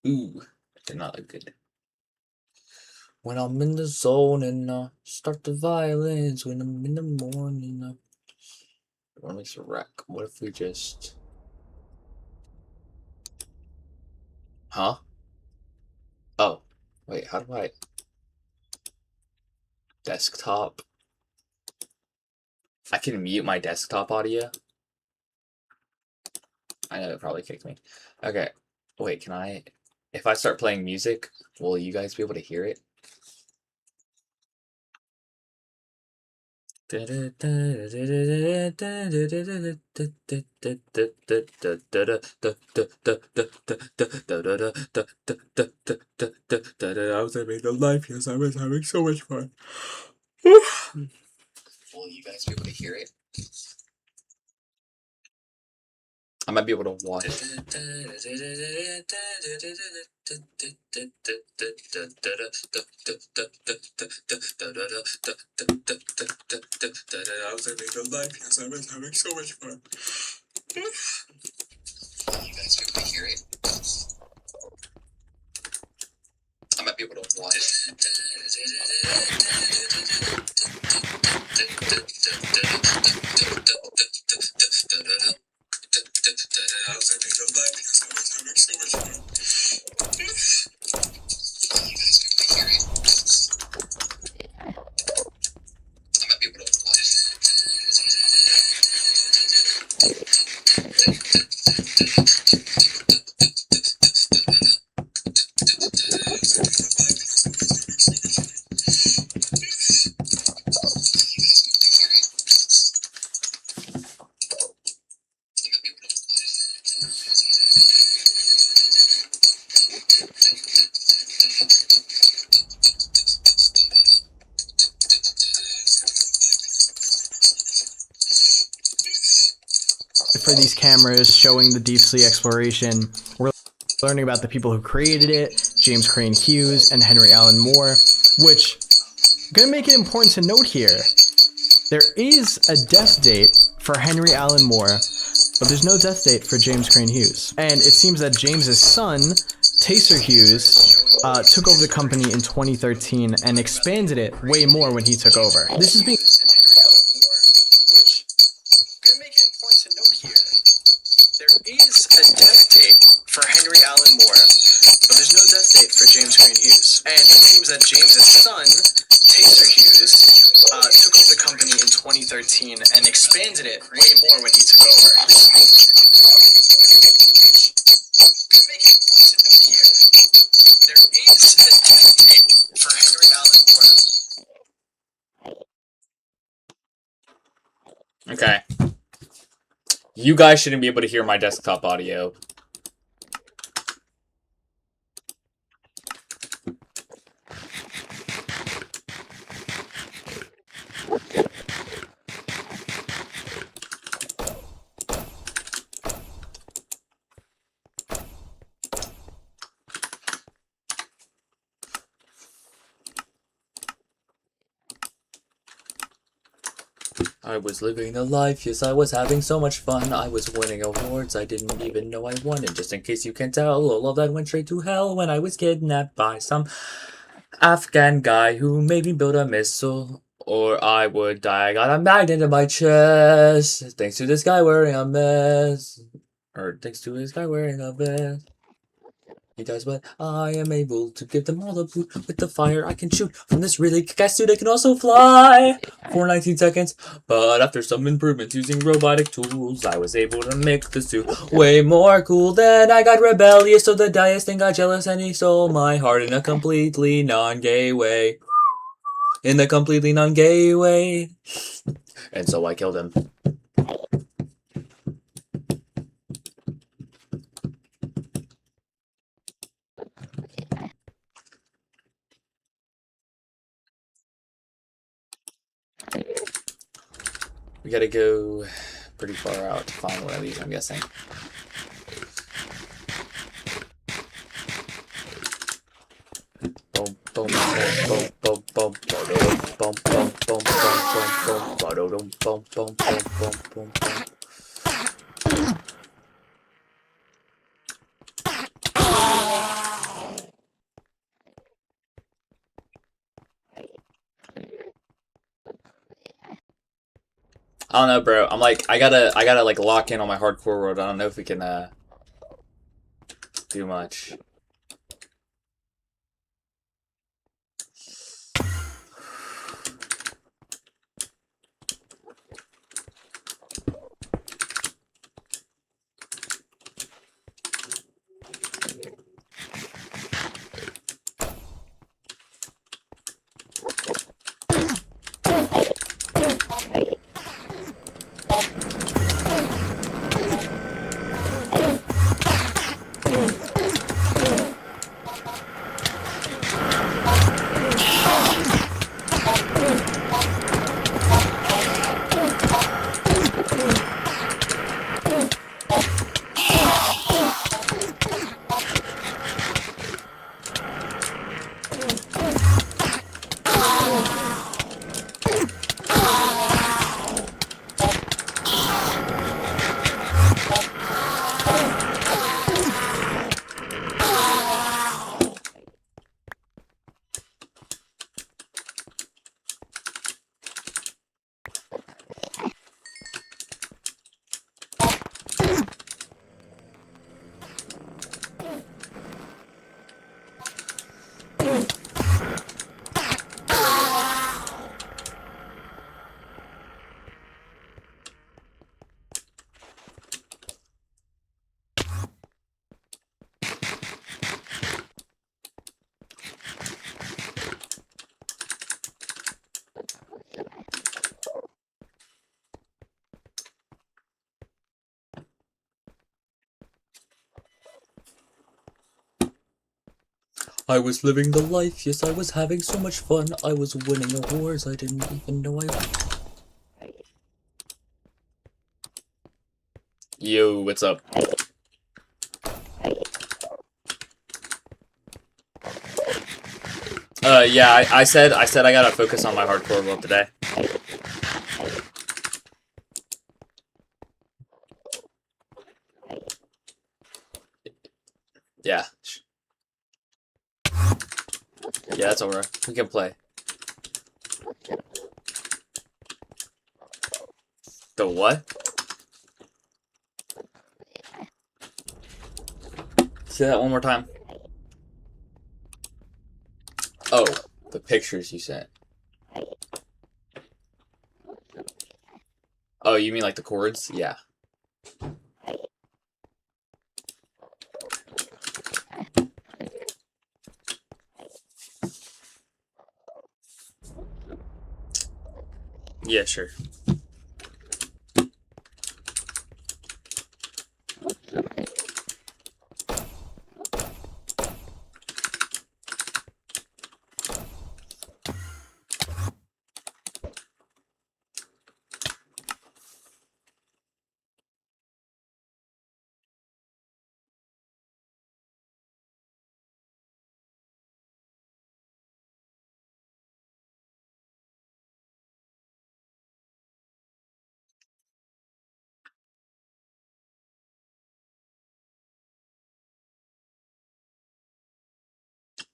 Ooh, did not look good. When I'm in the zone and start the violins. When I'm in the morning, what makes a wreck? What if we just? Huh? Oh, wait. How do I? Desktop. I can mute my desktop audio. I know it probably kicked me. Okay. Wait, can I? If I start playing music, will you guys be able to hear it? I was having a life, yes, I was having so much fun. Will you guys be able to hear it? I might be able to watch. I was having a life, yes, I was having so much fun. Will you guys be able to hear it? I might be able to watch. I was having a life, yes, I was having so much fun. Will you guys be able to hear it? I might be able to watch. For these cameras showing the deep sea exploration, we're learning about the people who created it, James Crane Hughes and Henry Allen Moore, which I'm gonna make it important to note here. There is a death date for Henry Allen Moore, but there's no death date for James Crane Hughes. And it seems that James's son, Taser Hughes, took over the company in 2013 and expanded it way more when he took over. This is being is a death date for Henry Allen Moore, but there's no death date for James Crane Hughes. And it seems that James's son, Taser Hughes, took over the company in 2013 and expanded it way more when he took over. There is a death date for Henry Allen Moore. Okay. You guys shouldn't be able to hear my desktop audio. I was living the life, yes, I was having so much fun. I was winning awards I didn't even know I won. And just in case you can't tell, all of that went straight to hell when I was kidnapped by some Afghan guy who made me build a missile. Or I would die. I got a magnet in my chest. Thanks to this guy wearing a vest. Or thanks to this guy wearing a vest. He does, but I am able to give them all the boot. With the fire I can shoot from this really kick-ass suit. I can also fly for 19 seconds. But after some improvements using robotic tools, I was able to make the suit way more cool. Then I got rebellious, so the Dias thing got jealous and he stole my heart in a completely non-gay way. In a completely non-gay way. And so I killed him. We gotta go pretty far out to find one of these, I'm guessing. Boom, boom, boom, boom, boom, boom, boom, boom, boom, boom, boom, boom, boom, boom, boom, boom. I don't know, bro. I'm like, I gotta like lock in on my hardcore world. I don't know if we can do much. I was living the life, yes, I was having so much fun. I was winning awards, I didn't even know I won. Yo, what's up? Yeah, I said I gotta focus on my hardcore world today. Yeah. Yeah, that's over. We can play. The what? Say that one more time. Oh, the pictures you sent. Oh, you mean like the chords? Yeah. Yeah, sure.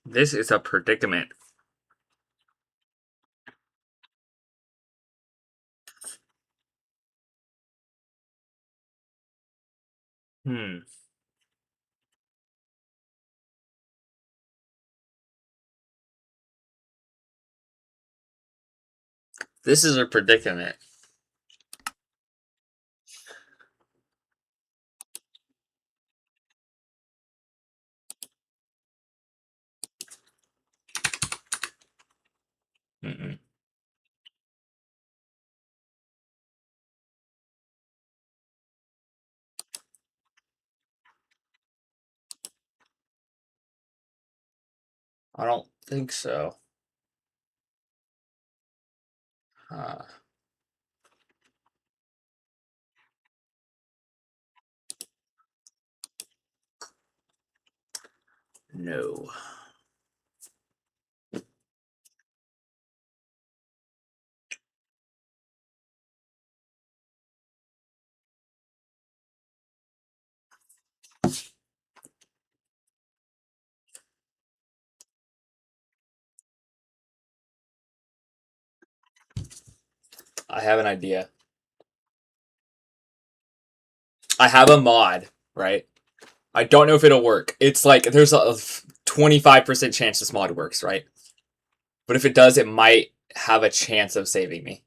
This is a predicament. Hmm. This is a predicament. Mm-mm. I don't think so. Uh, no. I have an idea. I have a mod, right? I don't know if it'll work. It's like there's a 25% chance this mod works, right? But if it does, it might have a chance of saving me.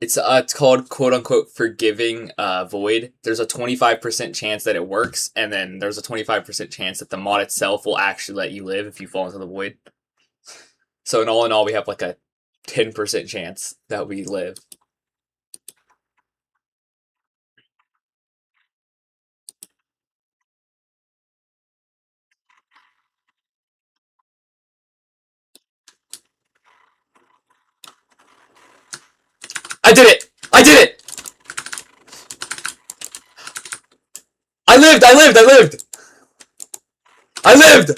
It's called quote unquote forgiving void. There's a 25% chance that it works, and then there's a 25% chance that the mod itself will actually let you live if you fall into the void. So in all, we have like a 10% chance that we live. I did it! I did it! I lived! I lived! I lived! I lived!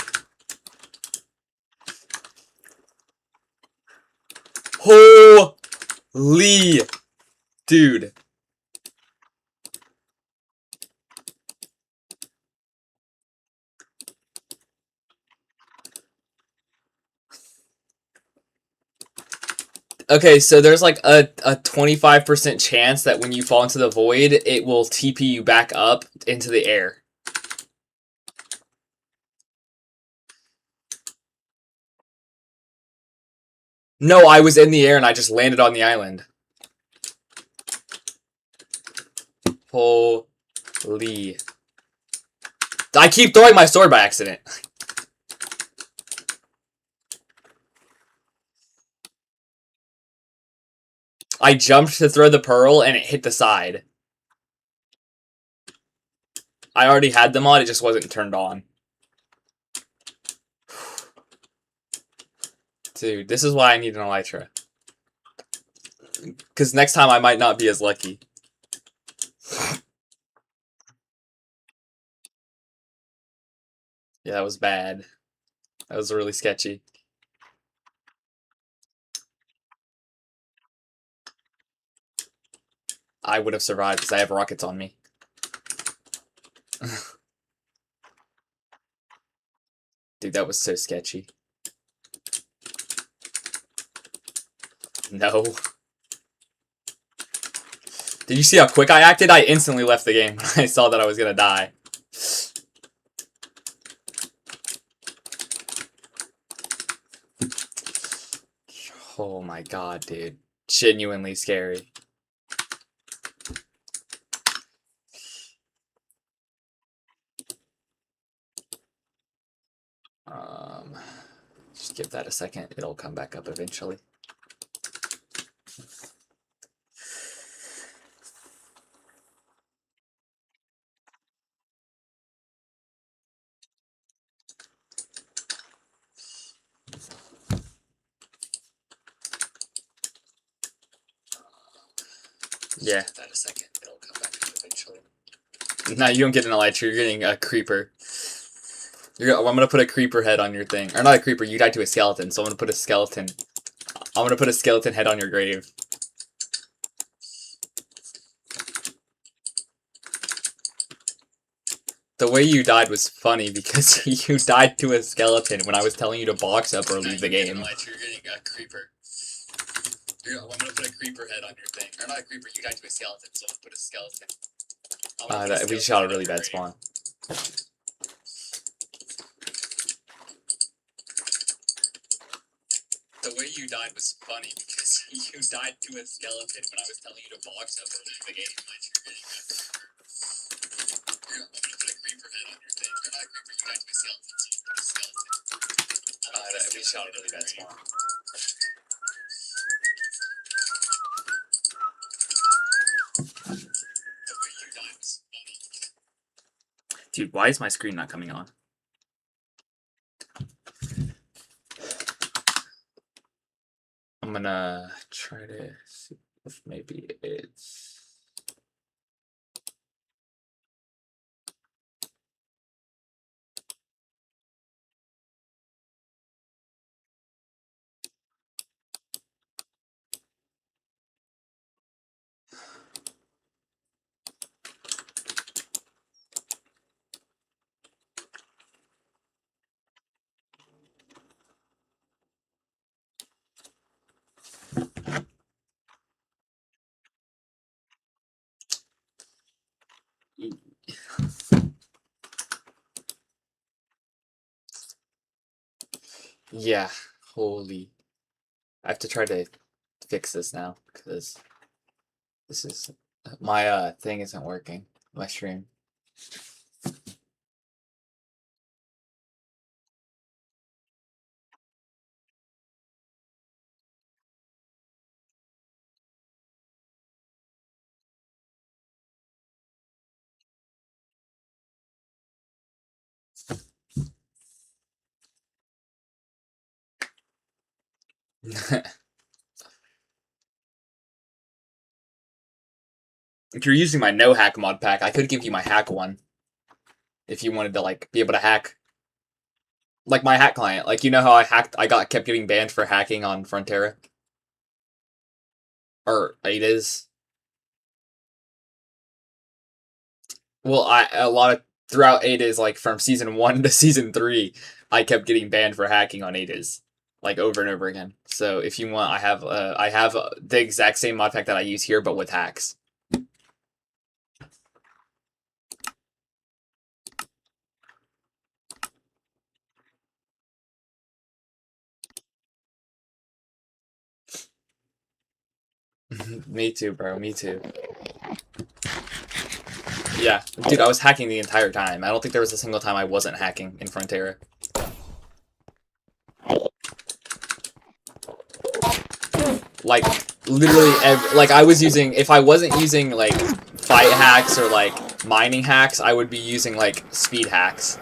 Holy dude. Okay, so there's like a 25% chance that when you fall into the void, it will TP you back up into the air. No, I was in the air and I just landed on the island. Holy. I keep throwing my sword by accident. I jumped to throw the pearl and it hit the side. I already had the mod, it just wasn't turned on. Dude, this is why I need an elytra. Because next time I might not be as lucky. Yeah, that was bad. That was really sketchy. I would have survived because I have rockets on me. Dude, that was so sketchy. No. Did you see how quick I acted? I instantly left the game when I saw that I was gonna die. Oh my god, dude. Genuinely scary. Just give that a second. It'll come back up eventually. Yeah. Give that a second. It'll come back up eventually. No, you don't get an elytra. You're getting a creeper. I'm gonna put a creeper head on your thing. Or not a creeper, you died to a skeleton, so I'm gonna put a skeleton. I'm gonna put a skeleton head on your grave. The way you died was funny because you died to a skeleton when I was telling you to box up or leave the game. You're getting a creeper. I'm gonna put a creeper head on your thing. Or not a creeper, you died to a skeleton, so I'm gonna put a skeleton. We shot a really bad spawn. The way you died was funny because you died to a skeleton when I was telling you to box up or leave the game. I'm gonna put a creeper head on your thing. Or not a creeper, you died to a skeleton, so I'm gonna put a skeleton. We shot a really bad spawn. The way you died was funny. Dude, why is my screen not coming on? I'm gonna try to see if maybe it's... Yeah, holy. I have to try to fix this now because this is my thing isn't working. My stream. If you're using my no hack mod pack, I could give you my hack one if you wanted to like be able to hack like my hack client. Like you know how I kept getting banned for hacking on Frontera or Ada's. Well, I a lot of throughout Ada's like from season 1 to season 3, I kept getting banned for hacking on Ada's like over and over again. So if you want, I have the exact same mod pack that I use here, but with hacks. Me too, bro. Me too. Yeah, dude, I was hacking the entire time. I don't think there was a single time I wasn't hacking in Frontera. Like, literally, like, I was using, if I wasn't using, like, fight hacks or, like, mining hacks, I would be using, like, speed hacks.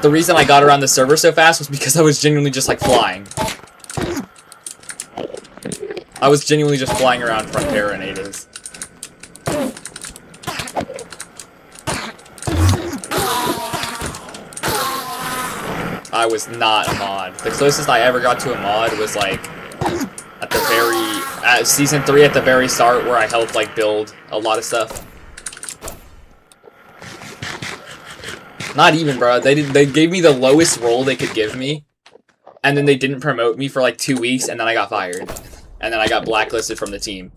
The reason I got around the server so fast was because I was genuinely just, like, flying. I was genuinely just flying around Frontera and Ada's. I was not a mod. The closest I ever got to a mod was, like, at season 3 at the very start where I helped like build a lot of stuff. Not even, bro. They gave me the lowest role they could give me, and then they didn't promote me for like 2 weeks, and then I got fired, and then I got blacklisted from the team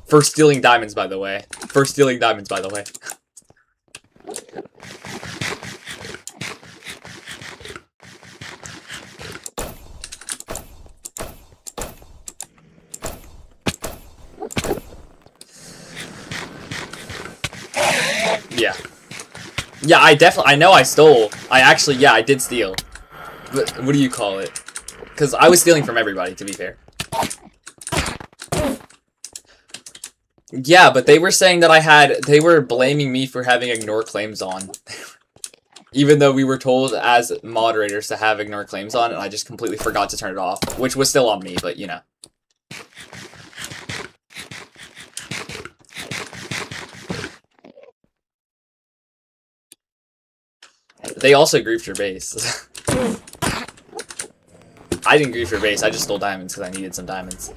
for stealing diamonds. By the way, Yeah. Yeah, I know I stole. I did steal. But what do you call it? Because I was stealing from everybody, to be fair. Yeah, but they were saying that they were blaming me for having ignore claims on. Even though we were told as moderators to have ignore claims on, and I just completely forgot to turn it off. Which was still on me, but you know. They also griefed your base. I didn't grief your base, I just stole diamonds because I needed some diamonds.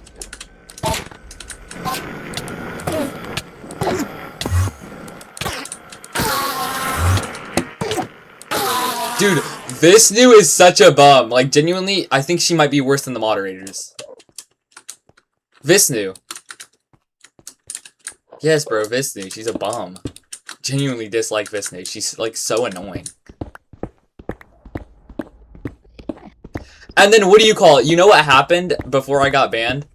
Dude, Visnu is such a bum. Like, genuinely, I think she might be worse than the moderators. Visnu. Yes, bro, Visnu. She's a bum. Genuinely dislike Visnu. She's, like, so annoying. And then, what do you call it? You know what happened before I got banned?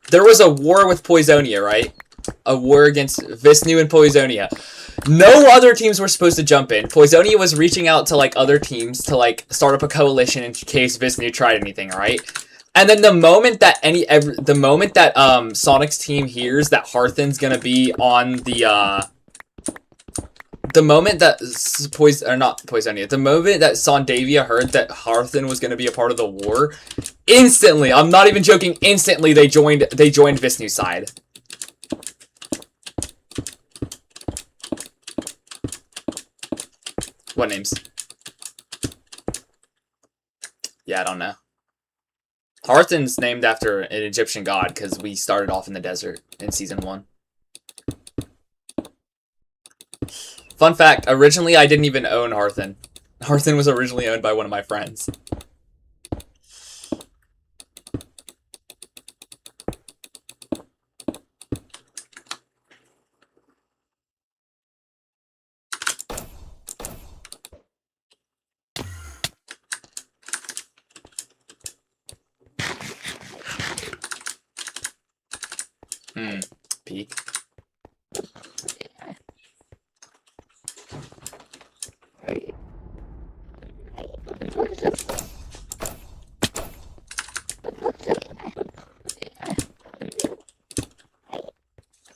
There was a war with Poisonia, right? A war against Visnu and Poisonia. No other teams were supposed to jump in. Poisonia was reaching out to, like, other teams to, like, start up a coalition in case Visnu tried anything, right? And then the moment that Sonic's team hears that Hearthen's gonna be on the moment that the moment that Sondavia heard that Hearthen was gonna be a part of the war, instantly, I'm not even joking, instantly they joined Visnu's side. What names? Yeah, I don't know. Hearthen's named after an Egyptian god because we started off in the desert in season 1. Fun fact, originally I didn't even own Hearthen. Hearthen was originally owned by one of my friends. Peek.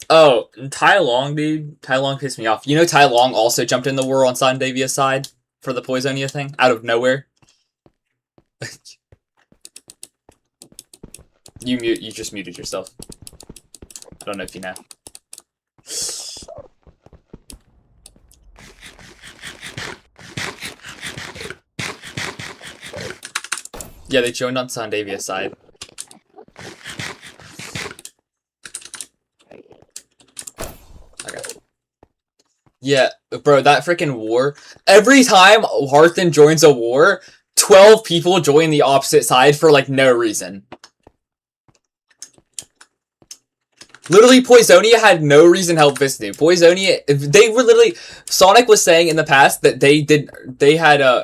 Oh, Tai Long, dude. Tai Long pissed me off. You know Tai Long also jumped in the war on Sandavia's side for the Poisonia thing? Out of nowhere. You just muted yourself. I don't know if you know. Yeah, they joined on Sandavia's side. Yeah, bro, that freaking war. Every time Hearthon joins a war, 12 people join the opposite side for, like, no reason. Literally, Poisonia had no reason to help Visnu. Poisonia, they were literally... Sonic was saying in the past that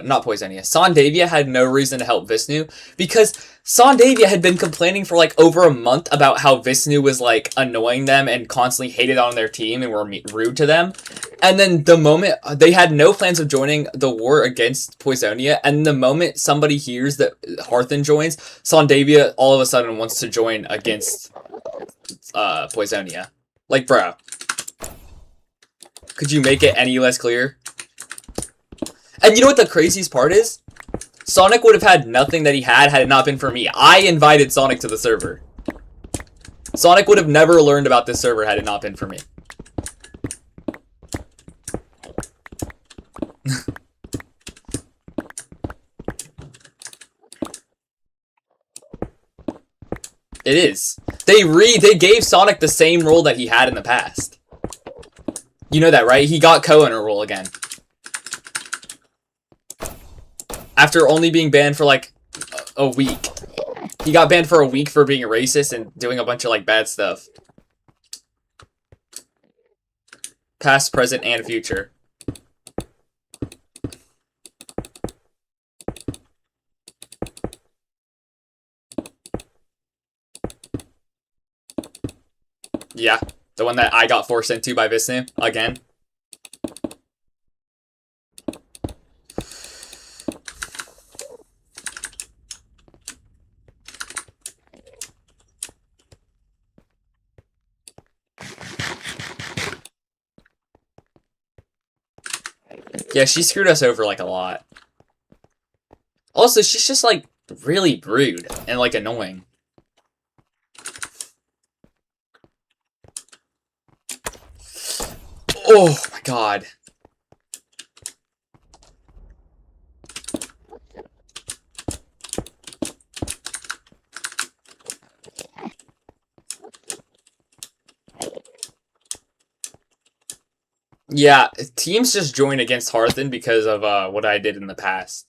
not Poisonia. Sandavia had no reason to help Visnu because Sandavia had been complaining for, like, over a month about how Visnu was, like, annoying them and constantly hated on their team and were rude to them. And then the moment... They had no plans of joining the war against Poisonia, and the moment somebody hears that Hearthon joins, Sandavia all of a sudden wants to join against... Poisonia. Like, bro. Could you make it any less clear? And you know what the craziest part is? Sonic would have had nothing that he had it not been for me. I invited Sonic to the server. Sonic would have never learned about this server had it not been for me. It is. They gave Sonic the same role that he had in the past. You know that, right? He got co-owner role again. After only being banned for, like, a week. He got banned for a week for being a racist and doing a bunch of, like, bad stuff. Past, present, and future. Yeah, the one that I got forced into by Visnu, again. Yeah, she screwed us over, like, a lot. Also, she's just, like, really rude and, like, annoying. Oh my god. Yeah, teams just join against Hearthon because of what I did in the past.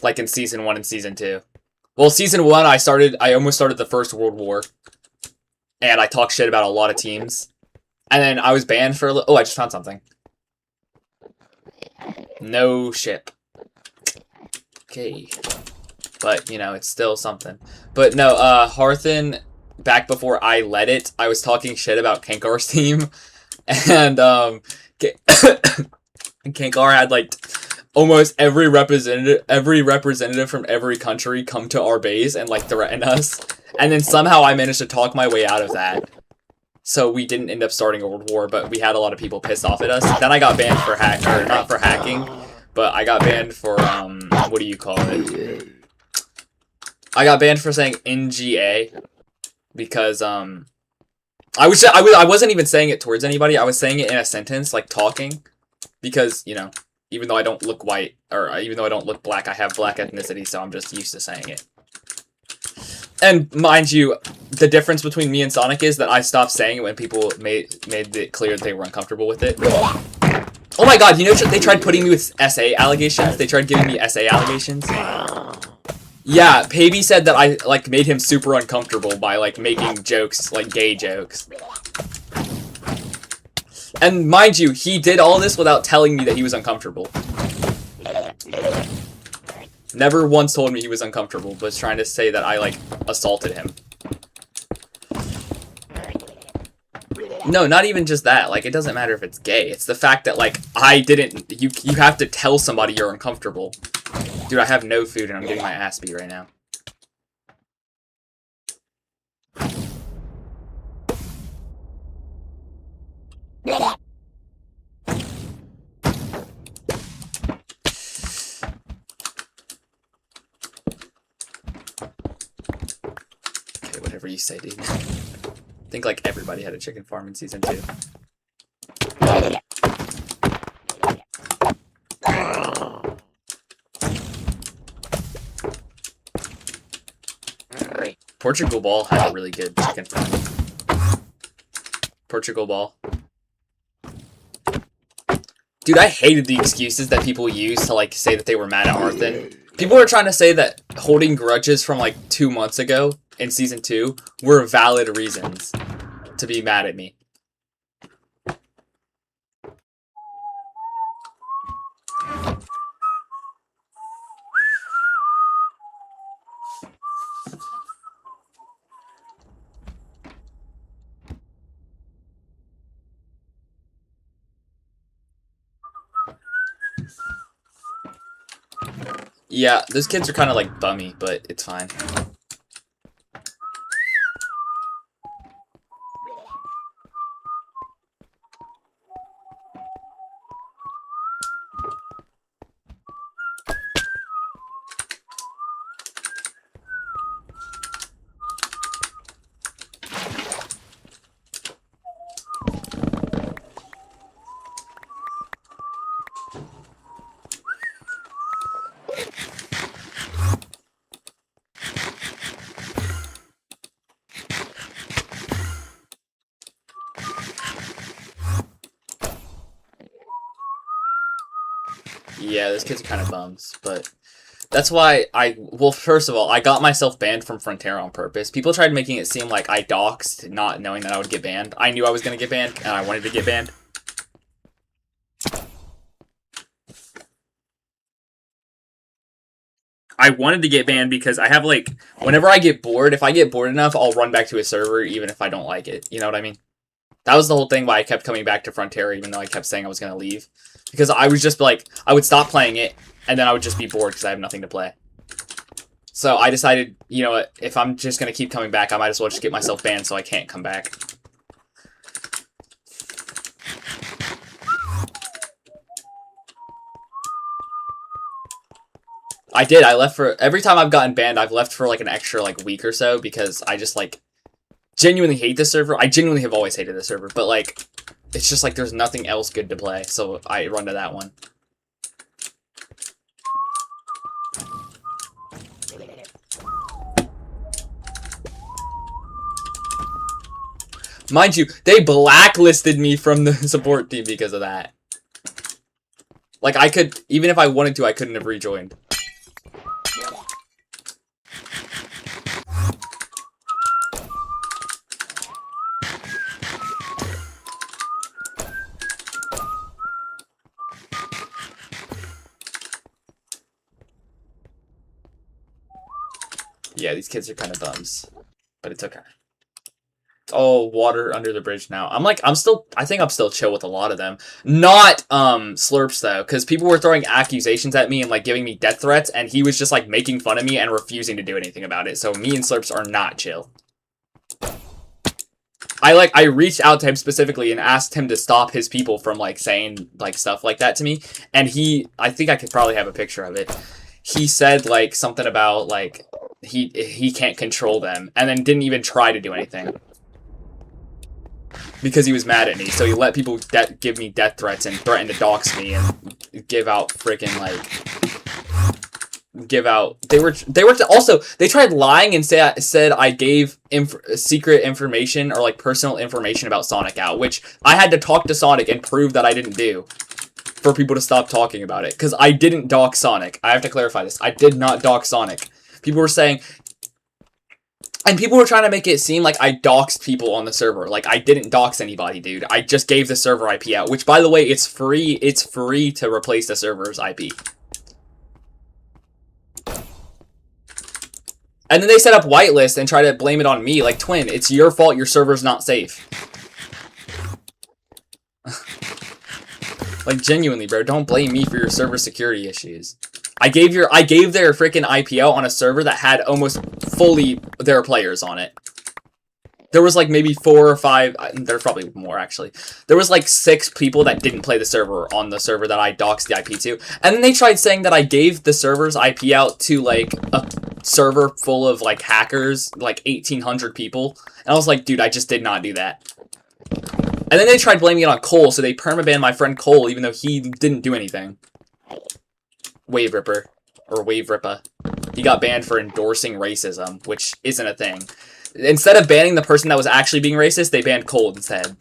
Like in Season 1 and Season 2. Well, Season 1, I almost started the First World War. And I talked shit about a lot of teams. And then I was banned for a little... Oh, I just found something. No ship. Okay. But, you know, it's still something. But no, Hearthon, back before I let it, I was talking shit about Kankar's team. And, Kankar had, like, almost every representative from every country come to our base and, like, threaten us. And then somehow I managed to talk my way out of that. So we didn't end up starting a world war, but we had a lot of people pissed off at us. Then I got banned for not for hacking, but I got banned for, what do you call it? I got banned for saying NGA, because, I wasn't even saying it towards anybody, I was saying it in a sentence, like, talking, because, you know, even though I don't look white, or even though I don't look black, I have black ethnicity, so I'm just used to saying it. And mind you, the difference between me and Sonic is that I stopped saying it when people made it clear that they were uncomfortable with it. Oh my god, you know they tried putting me with SA allegations? They tried giving me SA allegations? Yeah, Pavey said that I, like, made him super uncomfortable by, like, making jokes, like, gay jokes. And mind you, he did all this without telling me that he was uncomfortable. Never once told me he was uncomfortable, but was trying to say that I, like, assaulted him. No, not even just that. Like, it doesn't matter if it's gay. It's the fact that, like, I didn't... You have to tell somebody you're uncomfortable. Dude, I have no food and I'm getting my ass beat right now. Okay, whatever you say, dude. I think, like, everybody had a chicken farm in Season 2. Portugal Ball had a really good chicken farm. Portugal Ball. Dude, I hated the excuses that people use to, like, say that they were mad at Arthen. People were trying to say that holding grudges from, like, 2 months ago in Season 2 were valid reasons to be mad at me. Yeah, those kids are kind of like bummy, but it's fine. Yeah, those kids are kind of bums, but that's why well, first of all, I got myself banned from Frontera on purpose. People tried making it seem like I doxed, not knowing that I would get banned. I knew I was going to get banned, and I wanted to get banned. I wanted to get banned because I have, like, whenever I get bored, if I get bored enough, I'll run back to a server even if I don't like it. You know what I mean? That was the whole thing why I kept coming back to Frontera even though I kept saying I was going to leave. Because I was just like, I would stop playing it, and then I would just be bored because I have nothing to play. So I decided, you know what, if I'm just going to keep coming back, I might as well just get myself banned so I can't come back. I did, I left for, every time I've gotten banned, I've left for like an extra like week or so because I just like genuinely hate this server. I genuinely have always hated this server, but like, it's just like there's nothing else good to play, so I run to that one. Mind you, they blacklisted me from the support team because of that. Like, I could, even if I wanted to, I couldn't have rejoined. Yeah, these kids are kind of bums, but it's okay. Oh, water under the bridge now. I think I'm still chill with a lot of them. Not, Slurps, though, because people were throwing accusations at me and, like, giving me death threats, and he was just, like, making fun of me and refusing to do anything about it, so me and Slurps are not chill. I reached out to him specifically and asked him to stop his people from, like, saying, like, stuff like that to me, and I think I could probably have a picture of it. He said, like, something about, like, he can't control them, and then didn't even try to do anything. Because he was mad at me, so he let people give me death threats and threaten to dox me and give out freaking, like, they tried lying and said I gave secret information or, like, personal information about Sonic out, which I had to talk to Sonic and prove that I didn't do for people to stop talking about it, because I didn't dox Sonic. I have to clarify this. I did not dox Sonic. People were saying, and people were trying to make it seem like I doxed people on the server. Like, I didn't dox anybody, dude. I just gave the server IP out, which, by the way, it's free. It's free to replace the server's IP. And then they set up whitelist and try to blame it on me. Like, Twin, it's your fault your server's not safe. Like, genuinely, bro, don't blame me for your server security issues. I gave their freaking IP out on a server that had almost fully their players on it. There was like maybe 4 or 5, there's probably more actually. There was like 6 people that didn't play the server on the server that I doxed the IP to. And then they tried saying that I gave the server's IP out to like a server full of like hackers, like 1,800 people. And I was like, dude, I just did not do that. And then they tried blaming it on Cole, so they permabanned my friend Cole even though he didn't do anything. Wave Ripper. Or Wave Ripper. He got banned for endorsing racism, which isn't a thing. Instead of banning the person that was actually being racist, they banned Cole instead.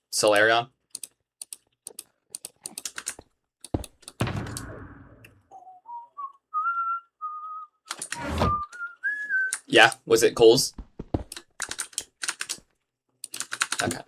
Solarion? Yeah, was it Cole's? Okay.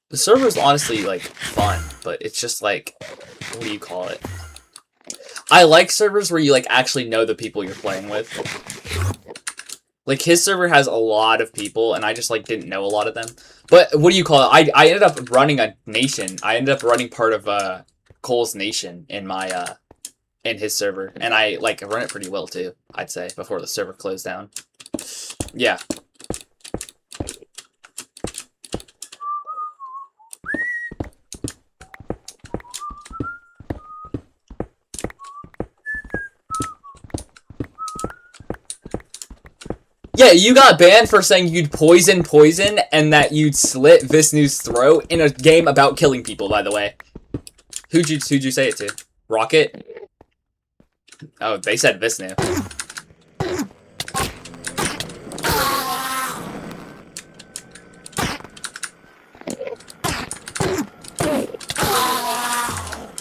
The server's honestly, like, fun, but it's just like, what do you call it? I like servers where you, like, actually know the people you're playing with. Like, his server has a lot of people, and I just, like, didn't know a lot of them. But, what do you call it? I ended up running a nation. I ended up running part of, Cole's nation in my, in his server. And I, like, run it pretty well, too, I'd say, before the server closed down. Yeah. Yeah, you got banned for saying you'd poison, and that you'd slit Visnu's throat in a game about killing people, by the way. Who'd you say it to? Rocket? Oh, they said Visnu.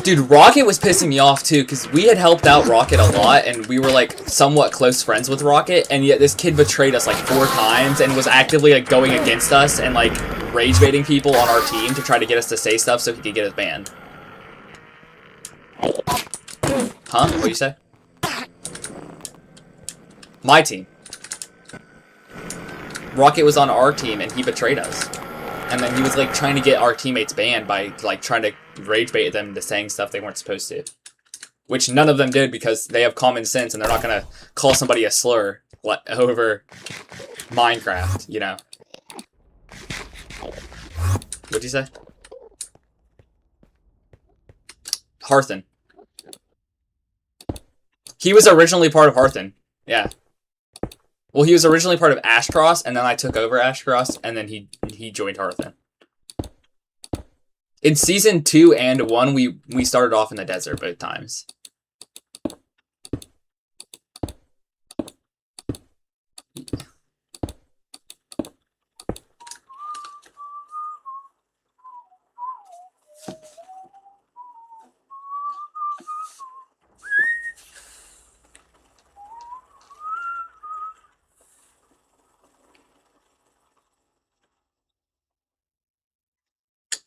Dude, Rocket was pissing me off too, because we had helped out Rocket a lot, and we were like somewhat close friends with Rocket, and yet this kid betrayed us like 4 times and was actively like going against us and like rage baiting people on our team to try to get us to say stuff so he could get us banned. Huh? What'd you say? My team. Rocket was on our team and he betrayed us. And then he was like trying to get our teammates banned by like trying to rage bait them into saying stuff they weren't supposed to. Which none of them did because they have common sense and they're not gonna call somebody a slur over Minecraft, you know. What'd you say? Hearthen. He was originally part of Hearthen. Yeah. Well, he was originally part of Ashcross, and then I took over Ashcross, and then he joined Hearthen. In Season 2 and 1, we started off in the desert both times.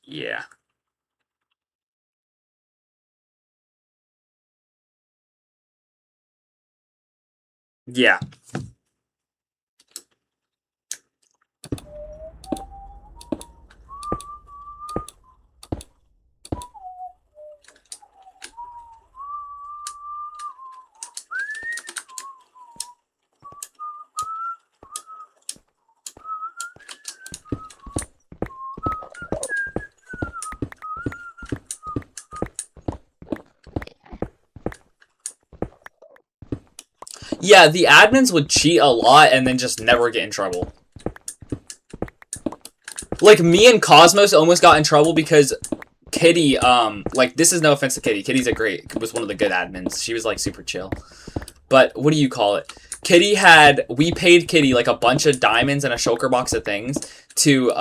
Yeah. Yeah. Yeah, the admins would cheat a lot and then just never get in trouble. Like, me and Cosmos almost got in trouble because Kitty, like, this is no offense to Kitty. Kitty's was one of the good admins. She was, like, super chill. But, what do you call it? we paid Kitty like a bunch of diamonds and a shulker box of things to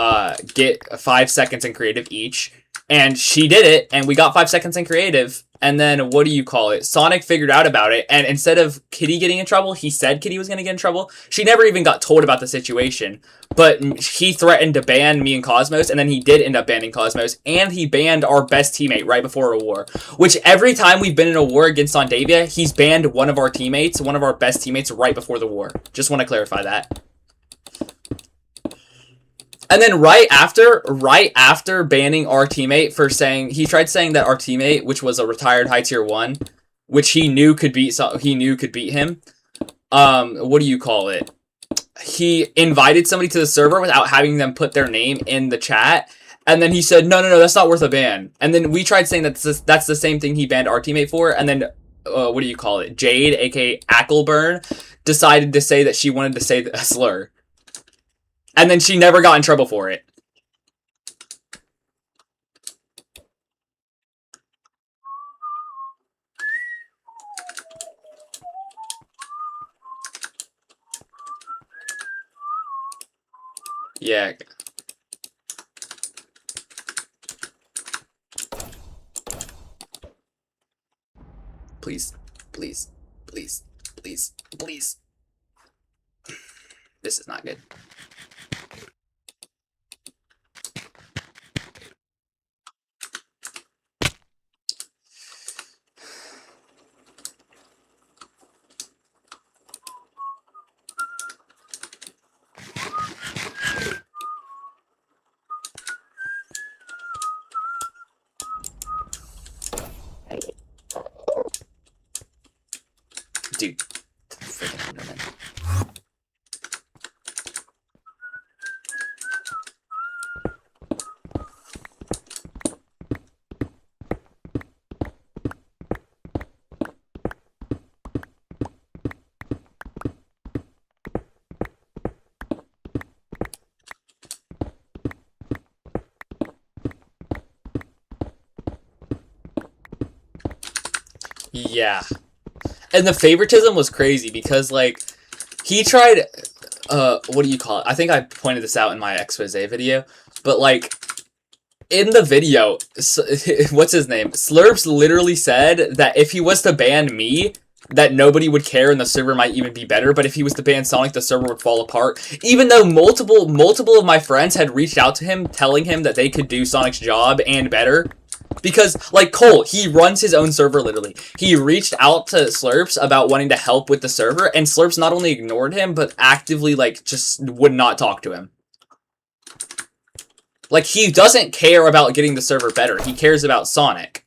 get 5 seconds in creative each. And she did it, and we got 5 seconds in creative. And then, what do you call it? Sonic figured out about it, and instead of Kitty getting in trouble, he said Kitty was going to get in trouble. She never even got told about the situation. But he threatened to ban me and Cosmos, and then he did end up banning Cosmos, and he banned our best teammate right before a war. Which, every time we've been in a war against Sondavia, he's banned one of our teammates, one of our best teammates, right before the war. Just want to clarify that. And then right after banning our teammate for saying, he tried saying that our teammate, which was a retired high tier 1, which he knew could beat him. What do you call it? He invited somebody to the server without having them put their name in the chat. And then he said, no, that's not worth a ban. And then we tried saying that's the same thing he banned our teammate for. And then, what do you call it? Jade, aka Ackleburn, decided to say that she wanted to say a slur. And then she never got in trouble for it. Yeah. Please. Please. Please. Please. Please. This is not good. Dude. Yeah. And the favoritism was crazy because, like, he tried, what do you call it? I think I pointed this out in my expose video, but, like, in the video, what's his name? Slurps literally said that if he was to ban me, that nobody would care and the server might even be better, but if he was to ban Sonic, the server would fall apart. Even though multiple of my friends had reached out to him, telling him that they could do Sonic's job and better. Because, like, Cole, he runs his own server, literally. He reached out to Slurps about wanting to help with the server, and Slurps not only ignored him, but actively, like, just would not talk to him. Like, he doesn't care about getting the server better. He cares about Sonic.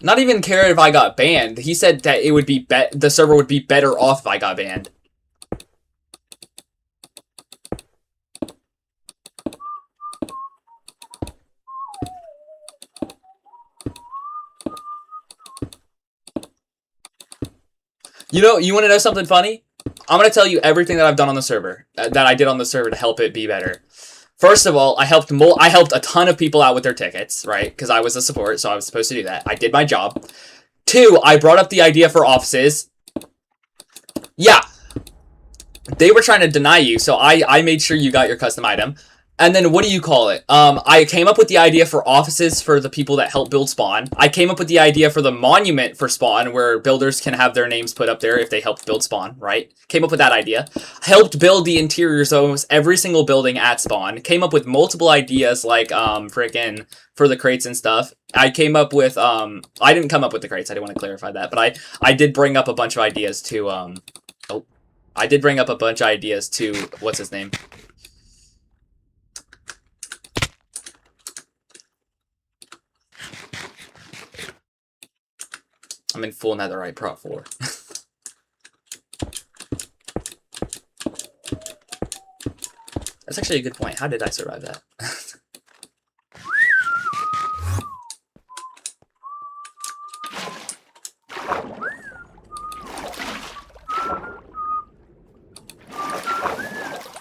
Not even care if I got banned. He said that it would be the server would be better off if I got banned. You want to know something funny? I'm going to tell you everything that I've done on the server, that I did on the server to help it be better. First of all, I helped a ton of people out with their tickets, right? Because I was a support, so I was supposed to do that. I did my job. 2, I brought up the idea for offices. Yeah. They were trying to deny you, so I made sure you got your custom item. And then, what do you call it? I came up with the idea for offices for the people that help build Spawn. I came up with the idea for the monument for Spawn, where builders can have their names put up there if they helped build Spawn, right? Came up with that idea. Helped build the interiors of almost every single building at Spawn. Came up with multiple ideas, like, frickin' for the crates and stuff. I came up with, I didn't come up with the crates, I didn't want to clarify that, but I did bring up a bunch of ideas to, I did bring up a bunch of ideas to, what's his name? I'm in full netherite prot 4. That's actually a good point. How did I survive that?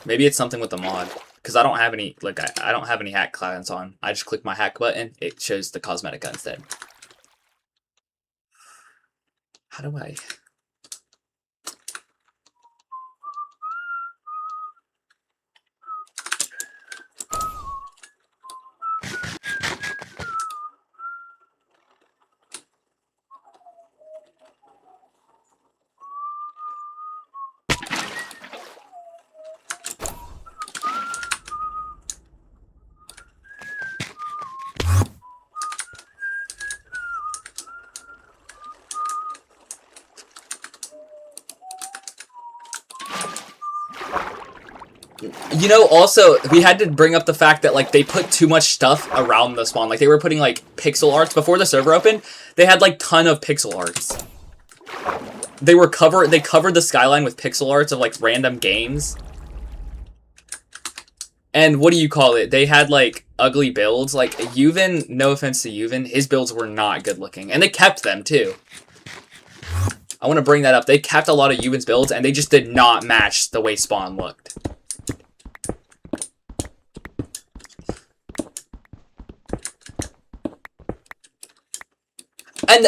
Maybe it's something with the mod. because I don't have any, like, I don't have any hack clients on. I just click my hack button, it shows the Cosmetica instead. How do I... You know, also, we had to bring up the fact that, like, they put too much stuff around the spawn. Like, they were putting, like, pixel arts. Before the server opened, they had, like, ton of pixel arts. They covered the skyline with pixel arts of, like, random games. And what do you call it? They had, like, ugly builds. Like, Yuvin, no offense to Yuvin, his builds were not good looking. And they kept them, too. I want to bring that up. They kept a lot of Yuvin's builds, and they just did not match the way Spawn looked.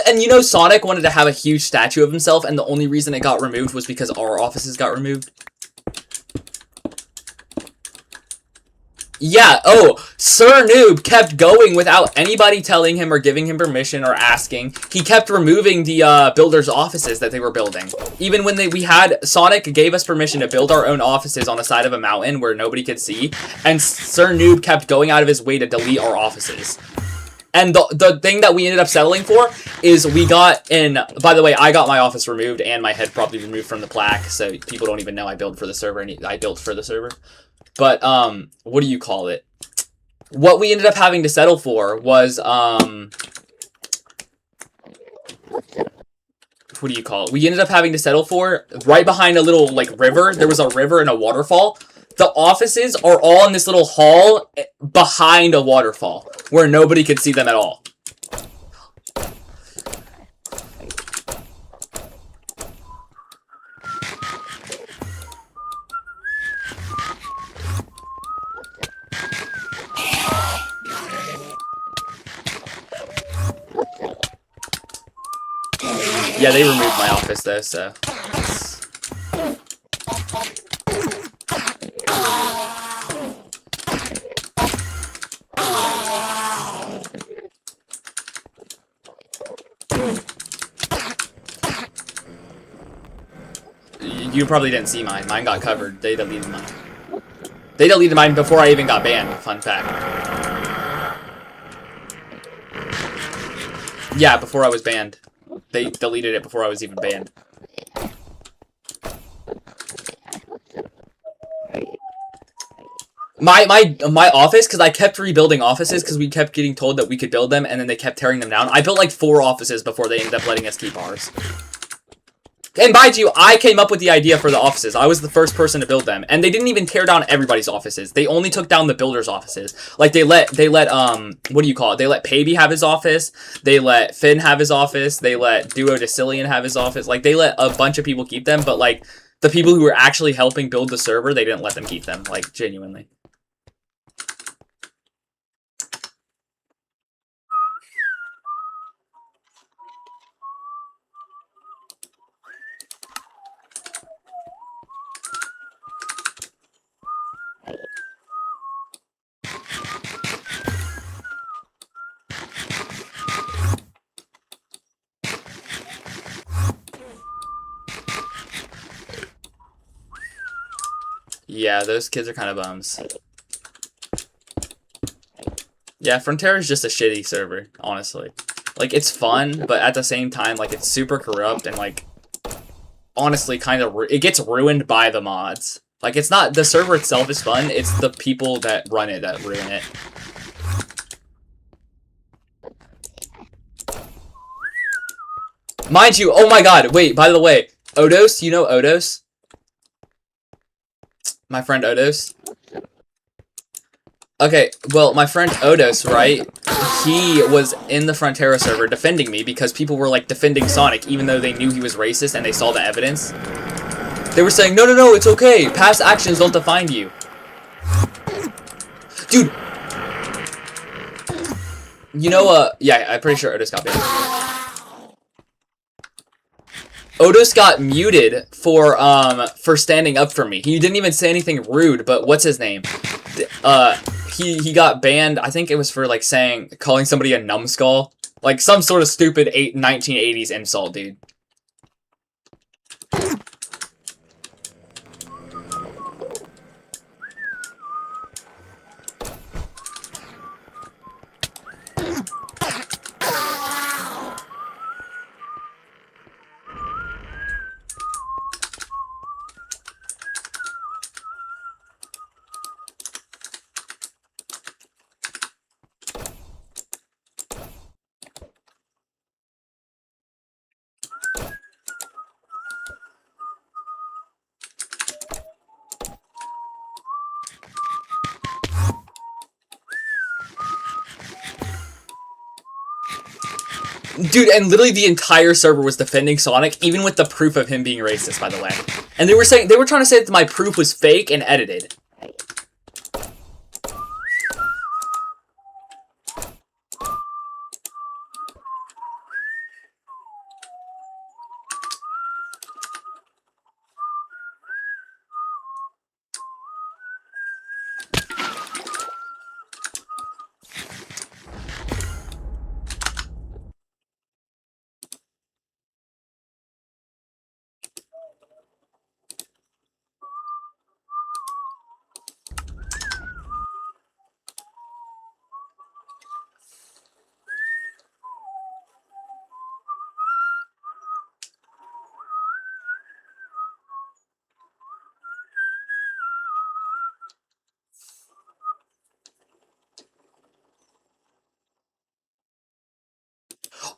And you know, Sonic wanted to have a huge statue of himself, and the only reason it got removed was because our offices got removed. Yeah, oh, Sir Noob kept going without anybody telling him or giving him permission or asking. He kept removing the builders' offices that they were building. Even when Sonic gave us permission to build our own offices on the side of a mountain where nobody could see, and Sir Noob kept going out of his way to delete our offices. And the thing that we ended up settling for is we got in... By the way, I got my office removed and my head probably removed from the plaque, so people don't even know I built for the server. But, what do you call it? What we ended up having to settle for was, what do you call it? We ended up having to settle for, right behind a little, like, river. There was a river and a waterfall. The offices are all in this little hall behind a waterfall, where nobody could see them at all. Yeah, they removed my office though, so... You probably didn't see mine. Mine got covered. They deleted mine. They deleted mine before I even got banned. Fun fact. Yeah, before I was banned. They deleted it before I was even banned. My office, because I kept rebuilding offices because we kept getting told that we could build them and then they kept tearing them down. I built like 4 offices before they ended up letting us keep ours. And mind you, I came up with the idea for the offices. I was the first person to build them. And they didn't even tear down everybody's offices. They only took down the builders' offices. Like, they let, what do you call it? They let Paybe have his office. They let Finn have his office. They let Duo Decillion have his office. Like, they let a bunch of people keep them. But, like, the people who were actually helping build the server, they didn't let them keep them. Like, genuinely. Yeah, those kids are kind of bums. Yeah, Frontera is just a shitty server, honestly. Like, it's fun, but at the same time, like, it's super corrupt and, like, honestly, kind of, it gets ruined by the mods. Like, it's not, the server itself is fun, it's the people that run it that ruin it. Mind you, oh my god, wait, by the way, Odos, you know Odos? My friend Odos? Okay, well, my friend Odos, right? He was in the Frontera server defending me because people were, like, defending Sonic even though they knew he was racist and they saw the evidence. They were saying, no, no, no, it's okay. Past actions don't define you. Dude! You know, yeah, I'm pretty sure Otis got banned. Otis got muted for standing up for me. He didn't even say anything rude, but what's his name? He got banned, I think it was for, like, calling somebody a numbskull. Like, some sort of stupid 1980s insult, dude. Dude, and literally the entire server was defending Sonic, even with the proof of him being racist, by the way. And they were trying to say that my proof was fake and edited.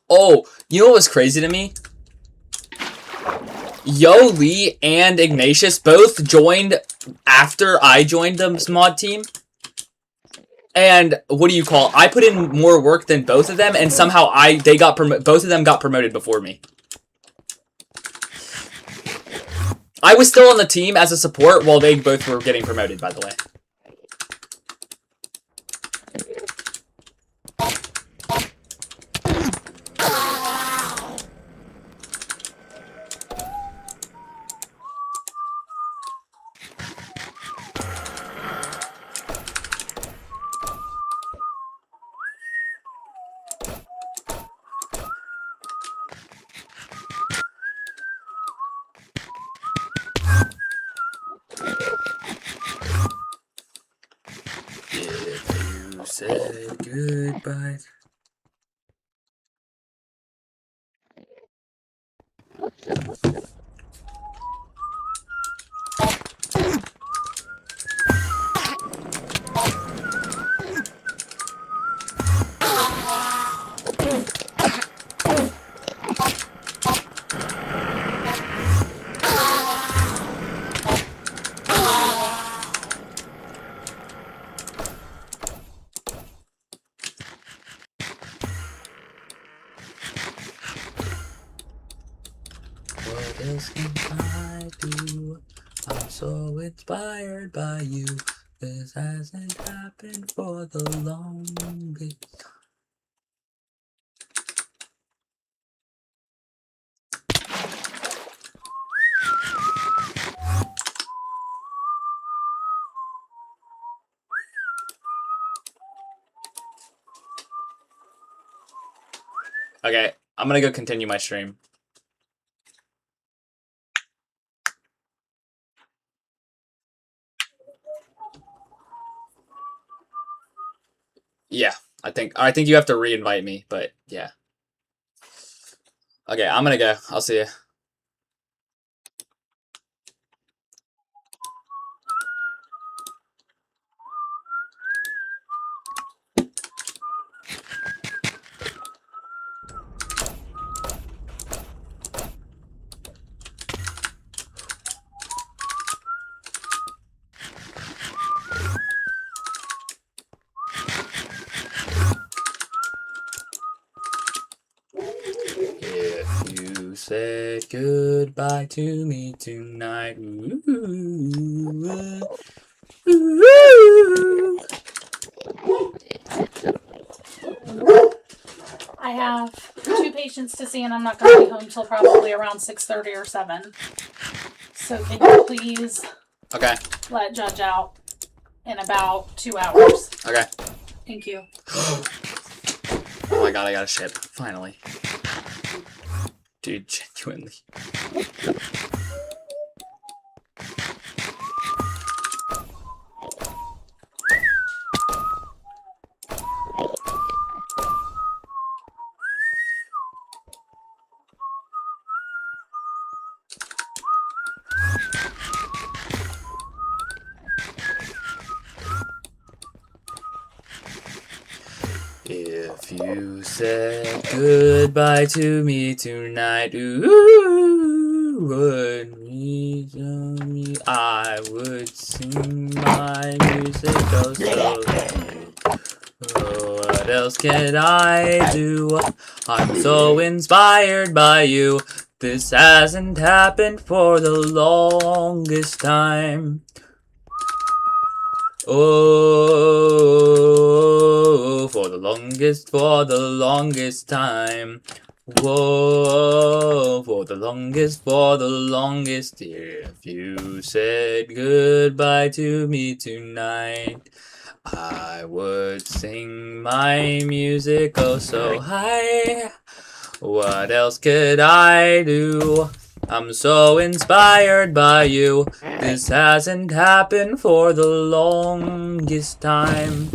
Oh, you know what was crazy to me? Yo Lee and Ignatius both joined after I joined the mod team. And what do you call? I put in more work than both of them, and somehow both of them got promoted before me. I was still on the team as a support while they both were getting promoted, by the way. If you said goodbye. What else can I do? I'm so inspired by you. This hasn't happened for the longest time. Okay, I'm gonna go continue my stream. Yeah, I think you have to re-invite me, but yeah. Okay, I'm gonna go. I'll see you. If you said goodbye to me tonight, ooh, ooh, ooh. I have 2 patients to see, and I'm not going to be home till probably around 6:30 or 7. So can you please Okay. let Judge out in about 2 hours? Okay. Thank you. Oh my god, I got a ship. Finally. Dude, genuinely. If you said goodbye to me tonight, ooh, would me to me, I would sing my music oh so sweet. Oh, what else can I do? I'm so inspired by you. This hasn't happened for the longest time. Oh, for the longest time. Whoa, for the longest, if you said goodbye to me tonight, I would sing my music oh so high. What else could I do? I'm so inspired by you. This hasn't happened for the longest time.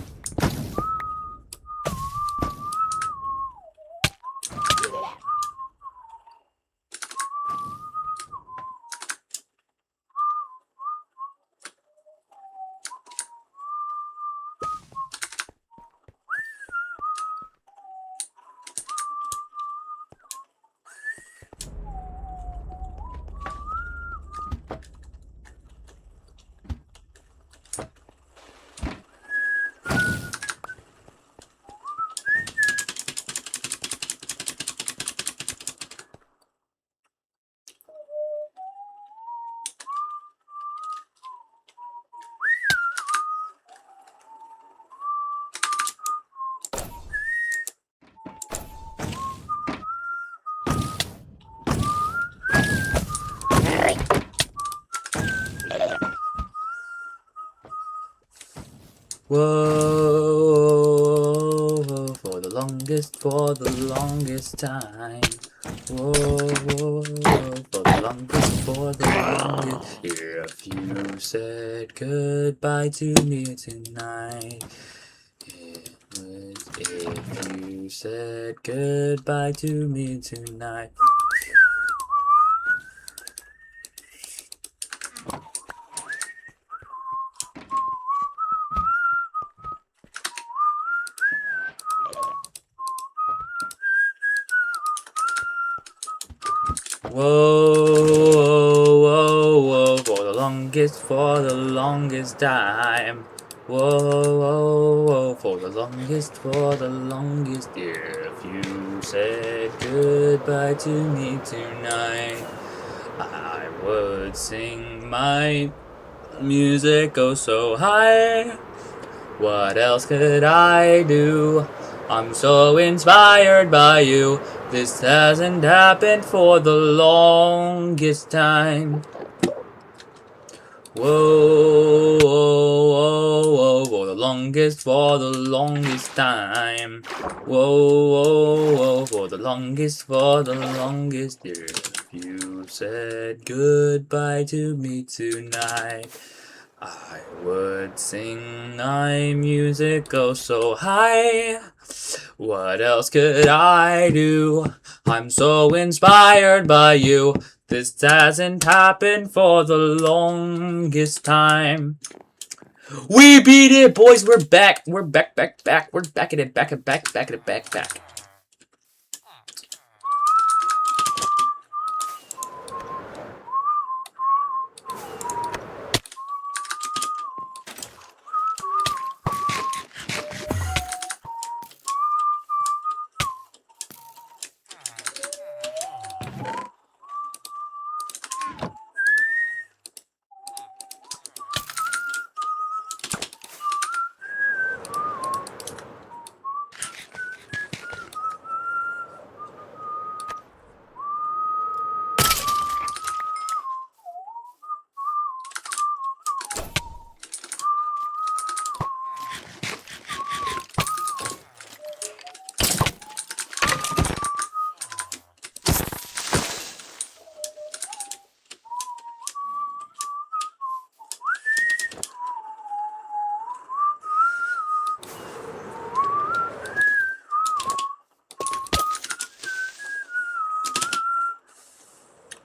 Whoa, for the longest time. Whoa, for the longest. If you said goodbye to me tonight, if you said goodbye to me tonight. Whoa, for the longest time. Whoa, for the longest, if you said goodbye to me tonight, I would sing my music oh so high. What else could I do? I'm so inspired by you. This hasn't happened for the longest time. Whoa, for the longest time. Whoa, for the longest, if you said goodbye to me tonight, I would sing my music oh so high. What else could I do? I'm so inspired by you. This hasn't happened for the longest time. We beat it, boys. We're back. We're back. We're back at it. Back.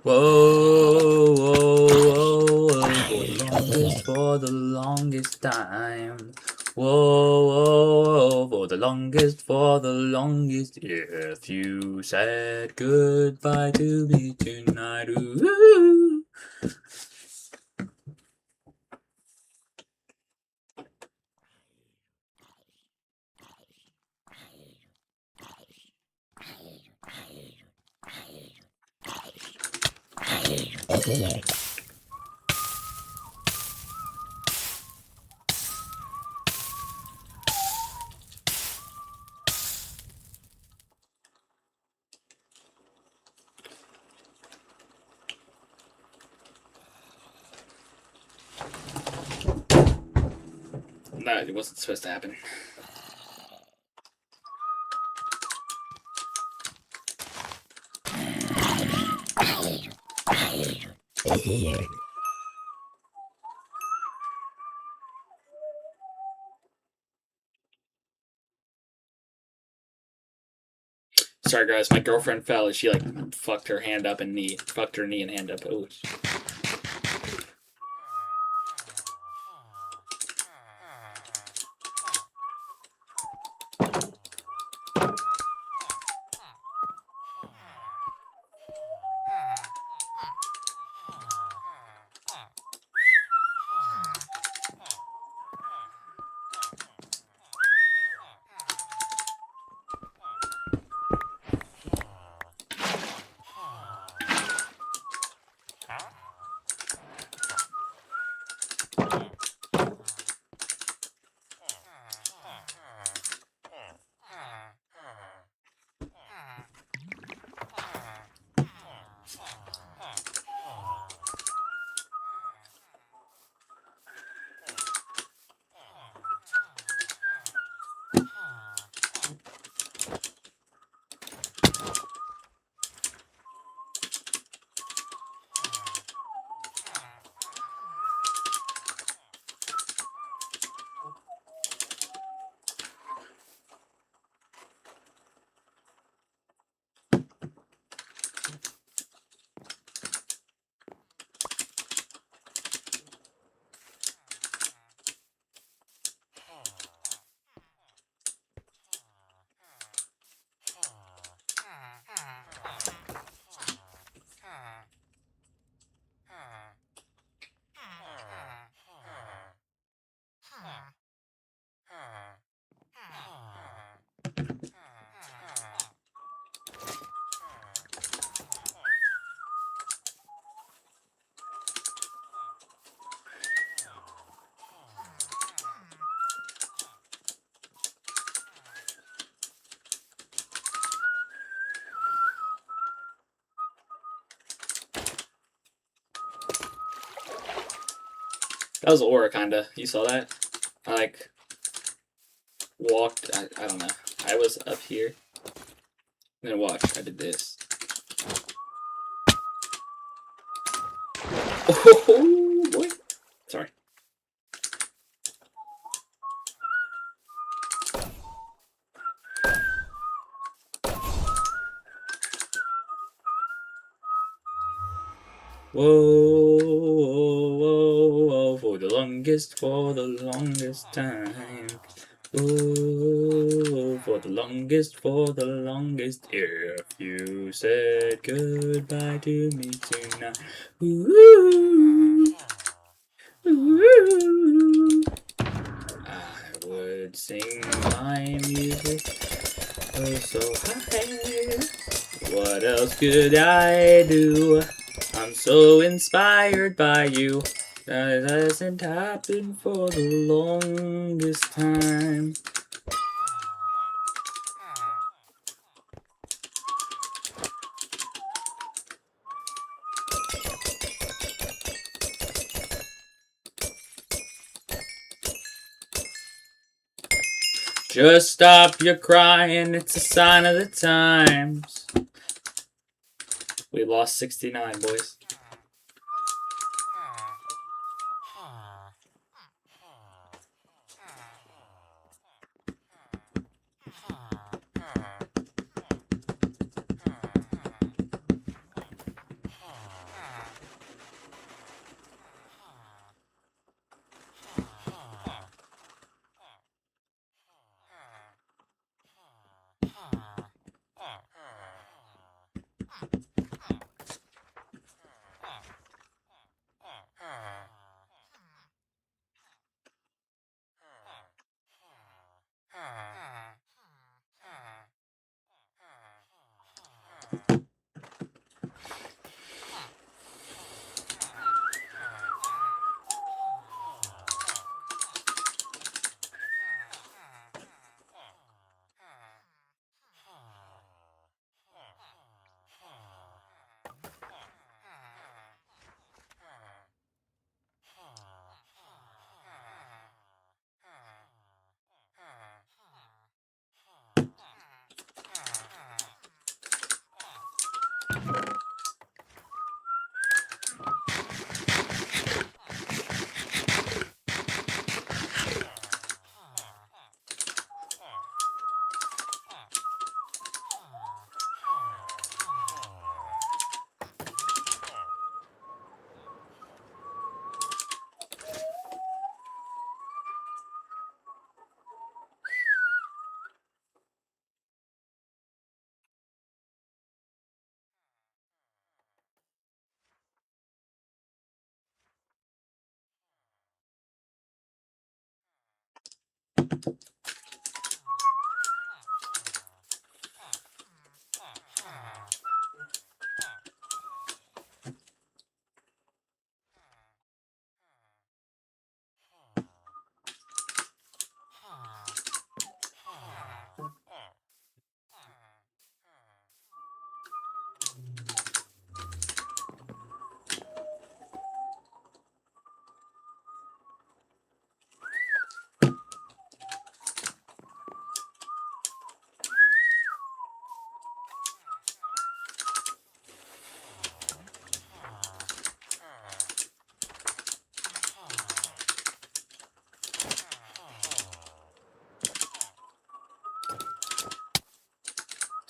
Whoa, whoa, whoa, for the longest time. Whoa, whoa, for the longest. If you said goodbye to me tonight, ooh. No, it wasn't supposed to happen. Sorry guys, my girlfriend fell and she like fucked her hand up and knee. Fucked her knee and hand up. Oh. That was aura, kinda. You saw that? I like walked. I don't know. I was up here. And then watch. I did this. Oh boy. Sorry. Whoa, whoa, whoa, for the longest time. Whoa, for the longest, if you said goodbye to me tonight. Ooh, ooh, I would sing my music oh so high. What else could I do? I'm so inspired by you. That hasn't happened for the longest time. Just stop your crying, it's a sign of the times. We lost 69, boys.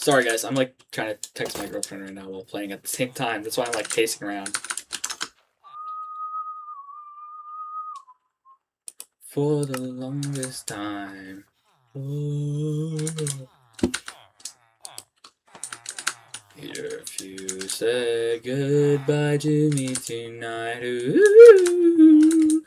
Sorry guys, I'm like trying to text my girlfriend right now while playing at the same time. That's why I'm like pacing around. For the longest time. Ooh. If you said goodbye to me tonight, ooh.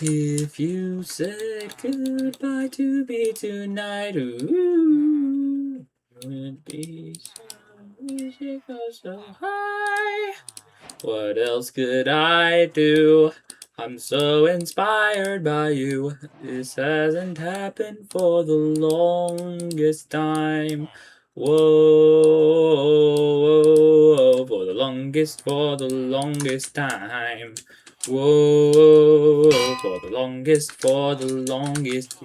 If you said goodbye to me tonight, ooh, would be some music so high. What else could I do? I'm so inspired by you. This hasn't happened for the longest time. Whoa, whoa, for the longest time. Whoa, for the longest.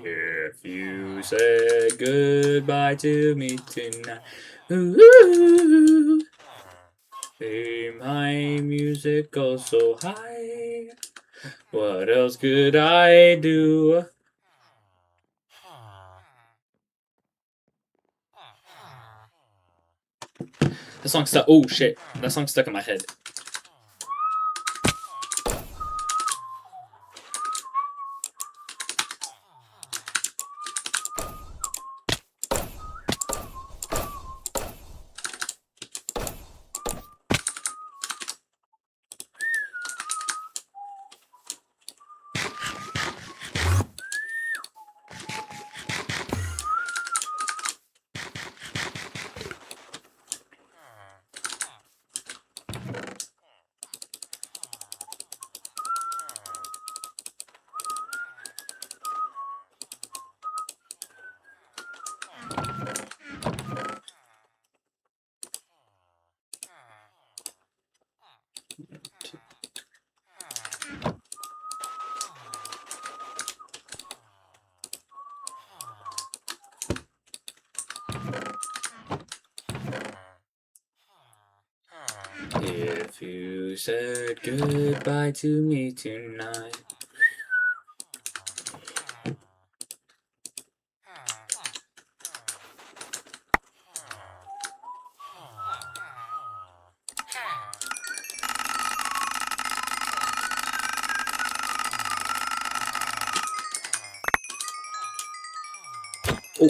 If you said goodbye to me tonight, ooh, hey, my music goes so high. What else could I do? That song stuck. Oh shit! That song stuck in my head. If you said goodbye to me tonight. Oh.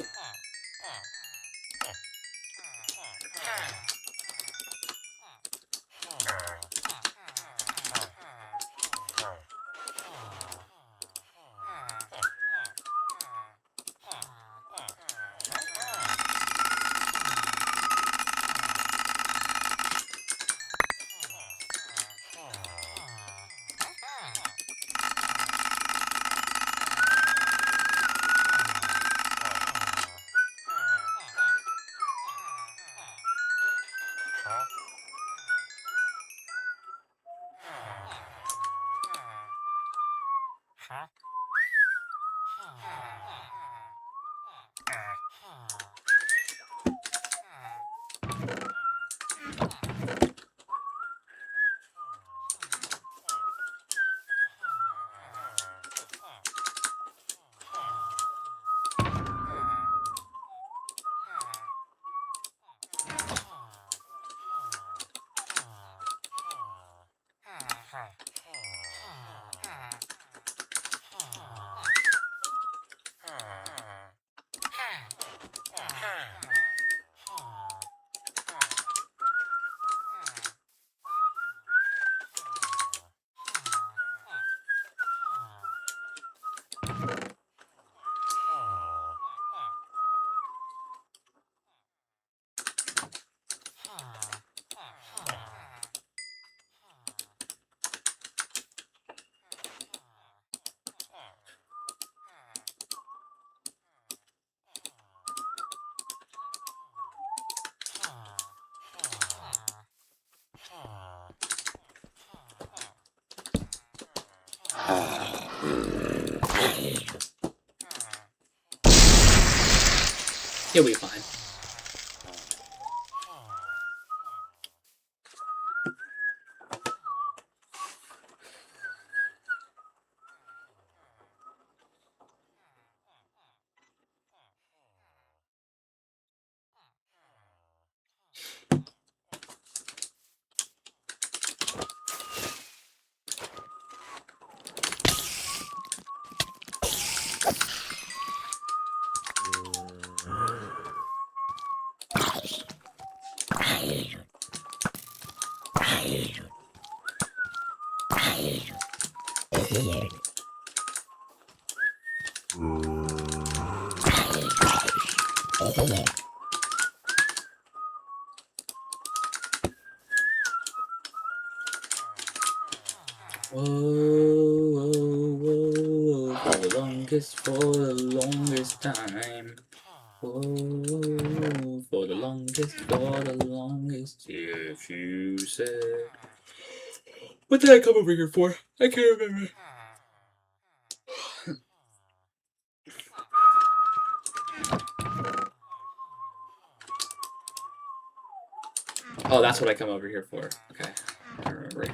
You'll be fine. Whoa, whoa, whoa, for the longest time. Whoa, for the longest, if you said. What did I come over here for? I can't remember. Oh, that's what I come over here for. Okay, I remember.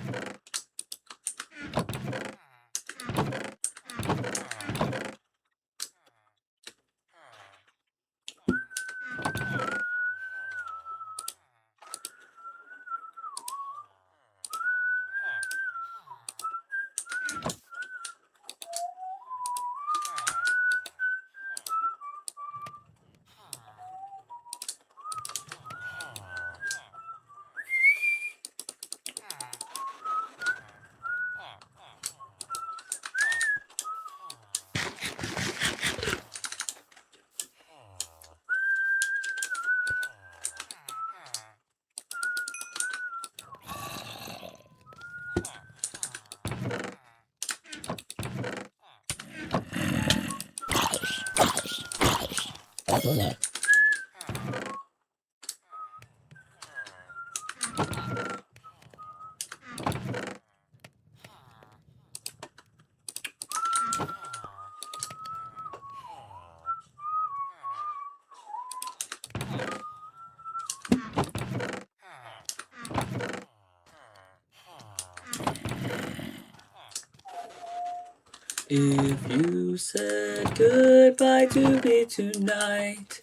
If you said goodbye to me tonight,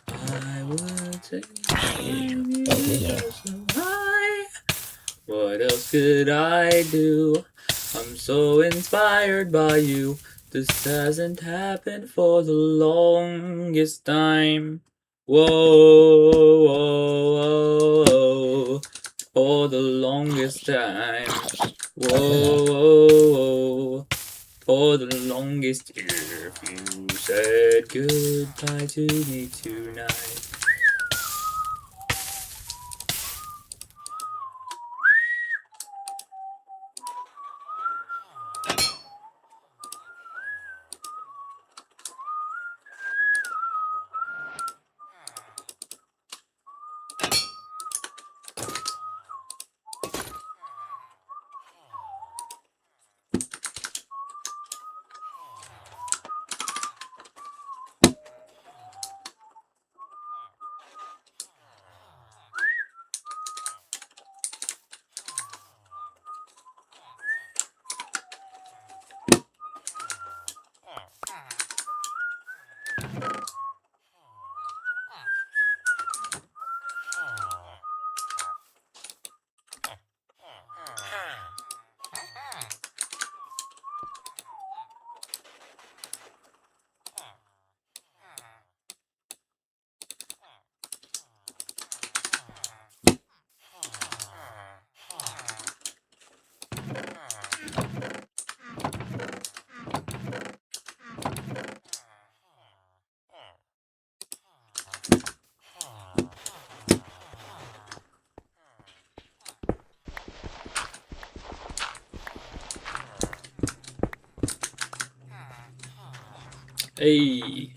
I would say you so high. What else could I do? I'm so inspired by you. This hasn't happened for the longest time. Whoa, whoa, whoa, for the longest time. Whoa, whoa, for the longest. If you said goodbye to me tonight. Hey.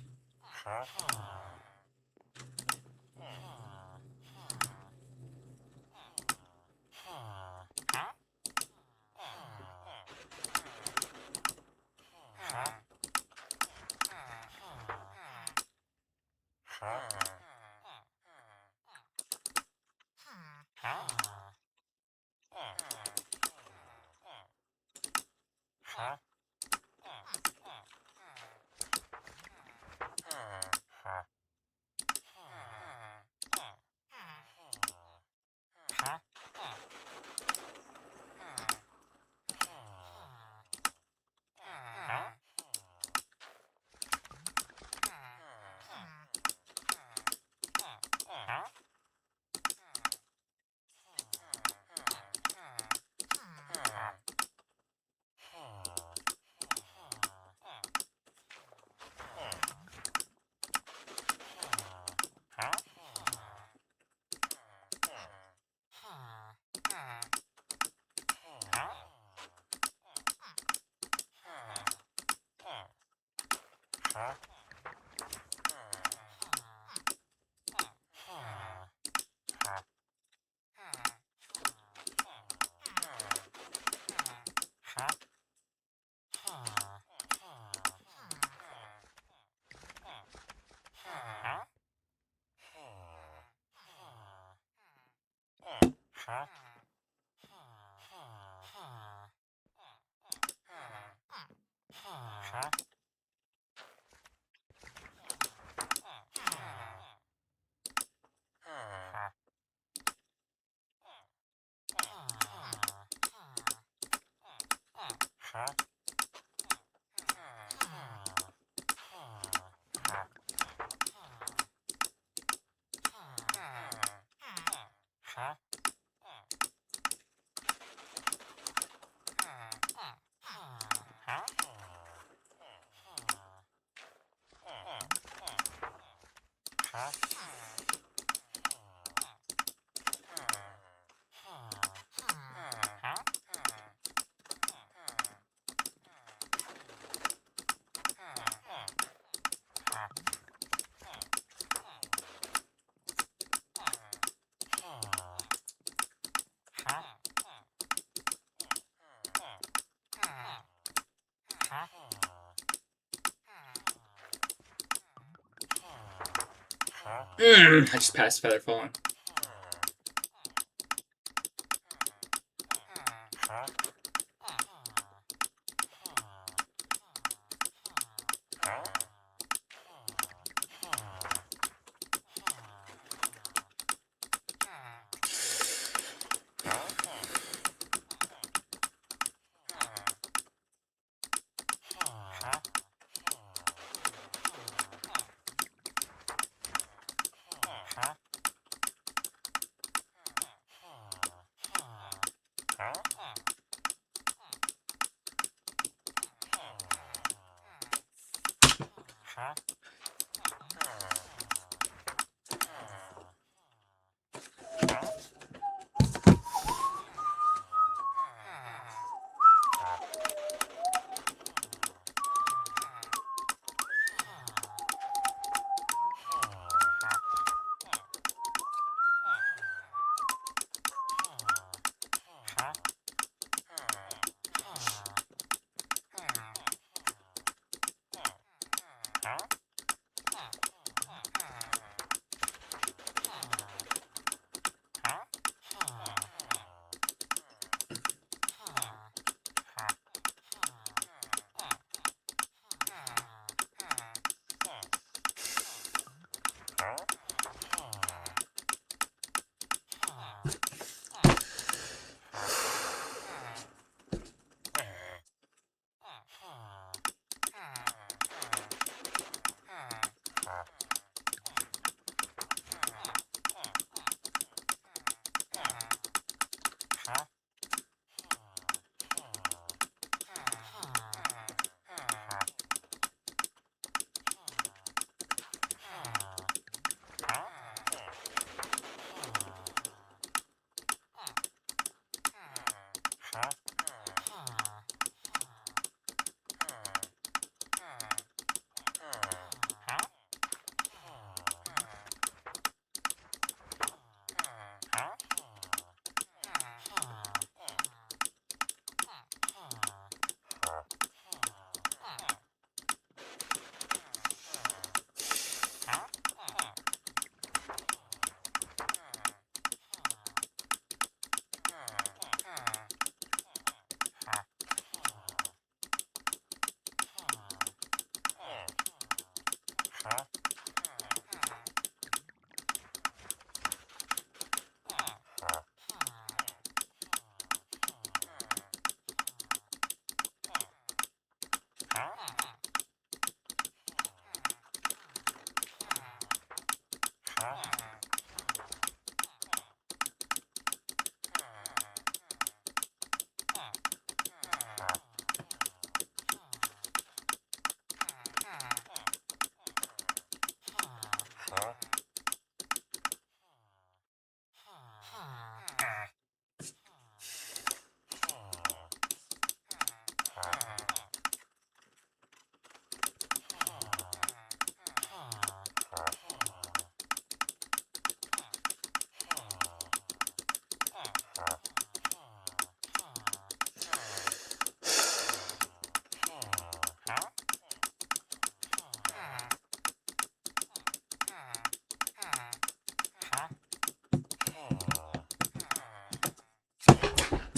I just passed feather falling.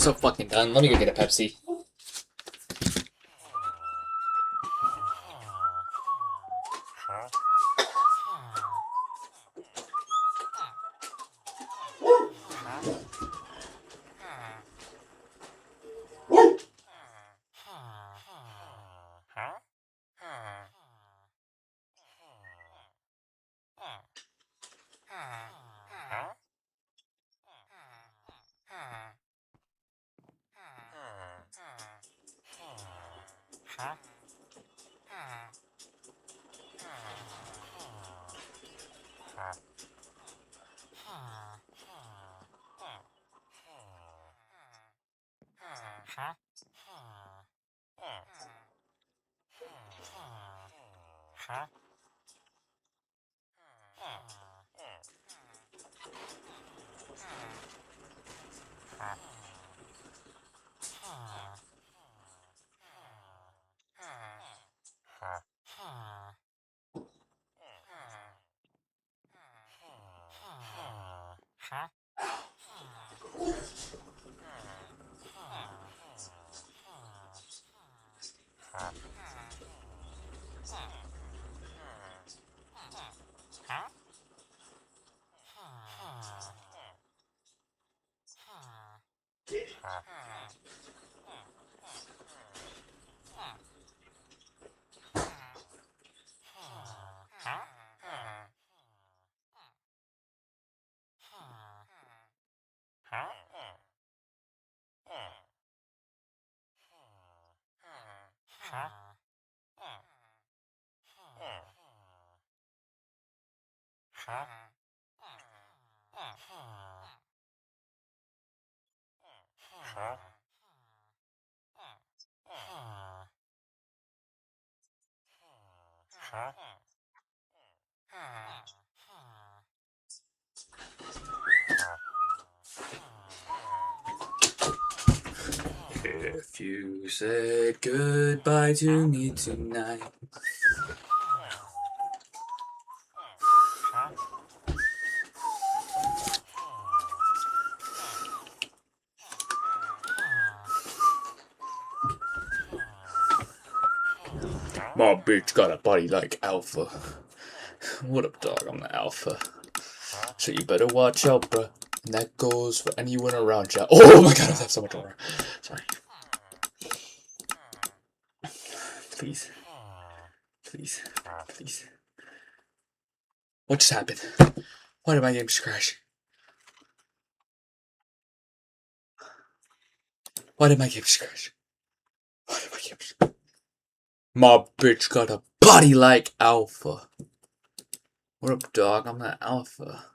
so fucking done. Let me go get a Pepsi. If you said goodbye to me tonight. My bitch got a body like Alpha. What up, dog? I'm the Alpha. So you better watch out, bruh. And that goes for anyone around you. Oh my god, I have so much more. Sorry. Please. Please. Please. What just happened? Why did my game just crash? Why did my game just crash? Why did my game just crash? My bitch got a body like Alpha. What up, dog? I'm the Alpha.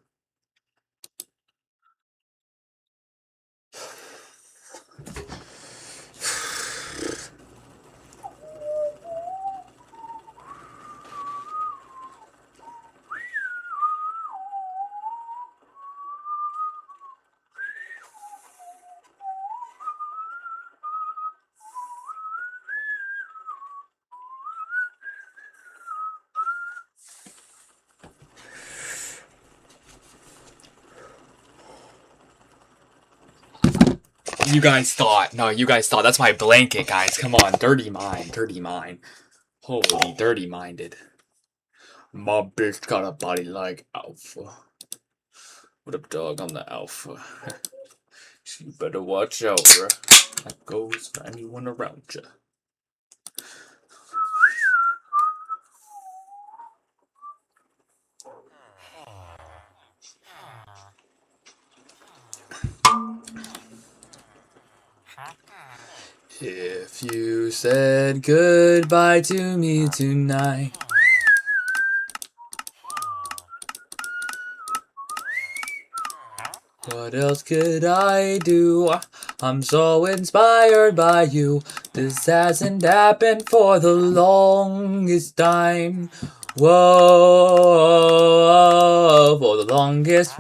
You guys thought. No, you guys thought. That's my blanket, guys. Come on. Dirty mind. Dirty mind. Holy dirty minded. My bitch got a body like Alpha. What up, dog? I'm the Alpha. So you better watch out, bruh. That goes for anyone around you. If you said goodbye to me tonight. What else could I do? I'm so inspired by you. This hasn't happened for the longest time. Whoa, for the longest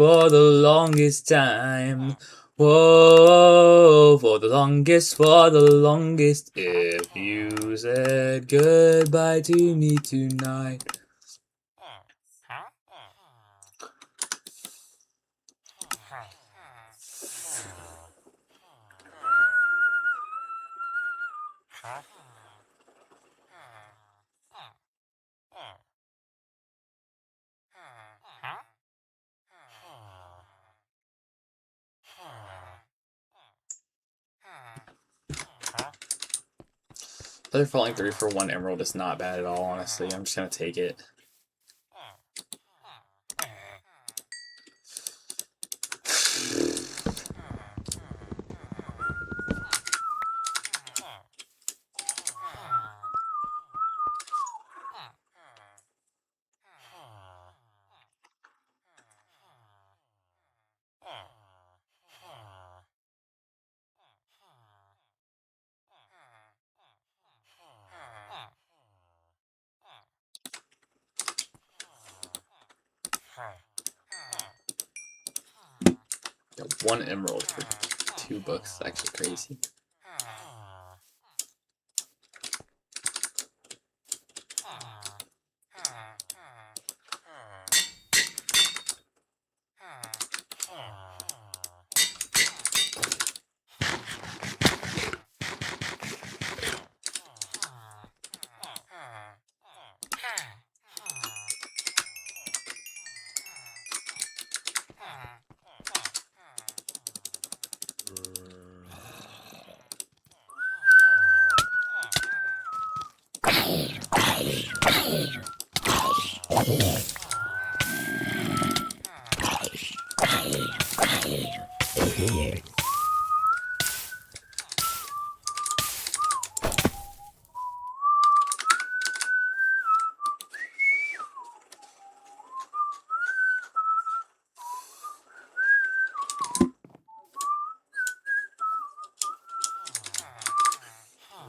time. Whoa, for the longest. If you said goodbye to me tonight. Other falling 3 for 1 emerald is not bad at all, honestly. I'm just gonna take it. Yeah, 1 emerald for 2 books. Actually crazy.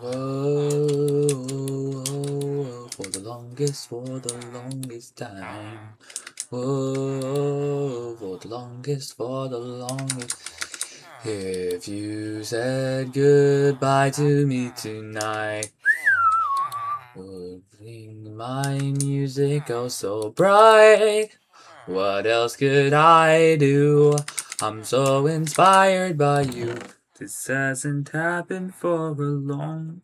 Whoa, for the longest time. Whoa, for the longest. If you said goodbye to me tonight, would bring my music oh so bright. What else could I do? I'm so inspired by you. This hasn't happened for a long.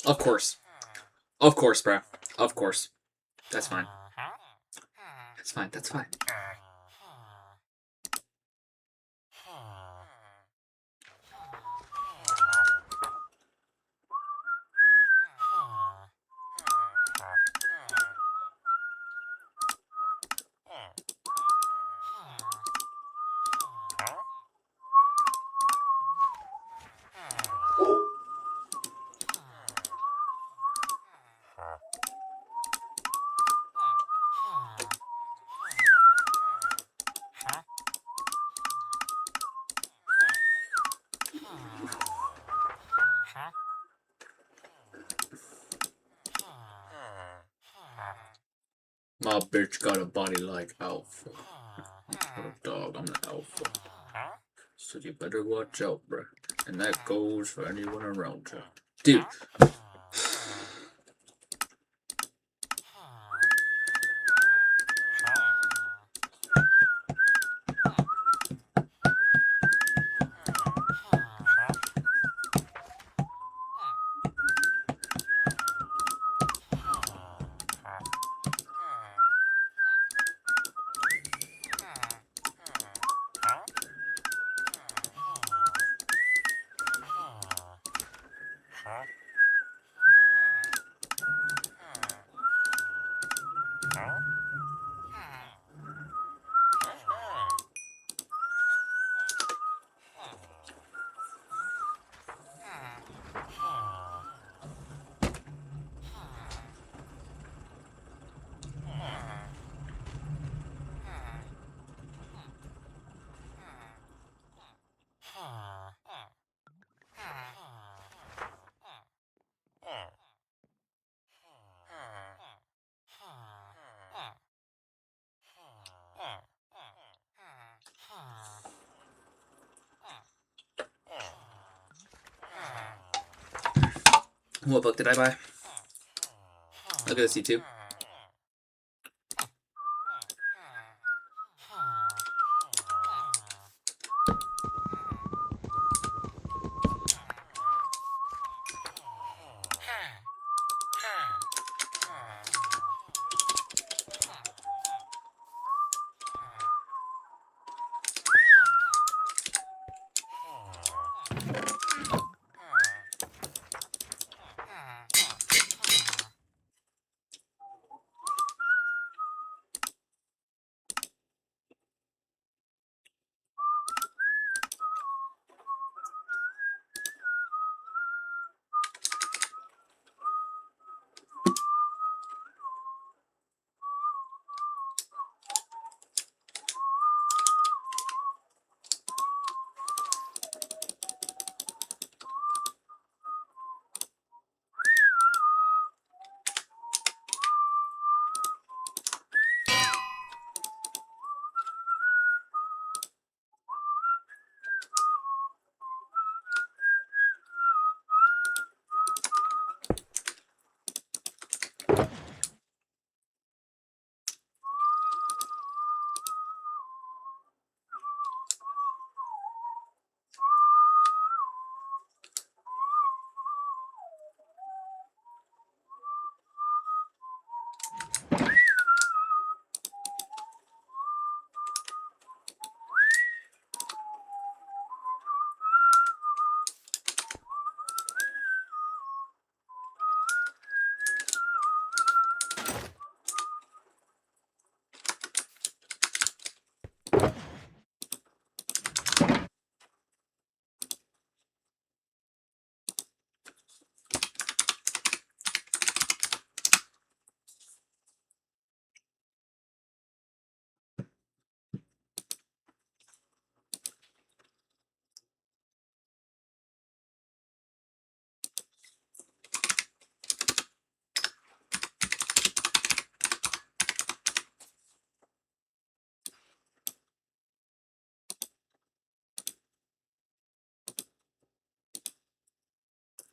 Of course. Of course, bro. Of course. That's fine. That's fine. That's fine. My bitch got a body like alpha. I'm a dog, I'm an alpha. So you better watch out, bruh. And that goes for anyone around you. Dude. What book did I buy? Look at this, YouTube.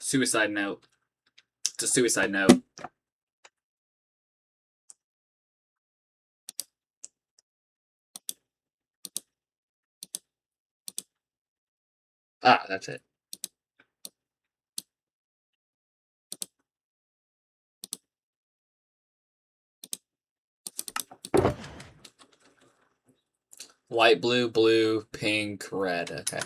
Suicide note. It's a suicide note. Ah, that's it. White, blue, blue, pink, red. Okay.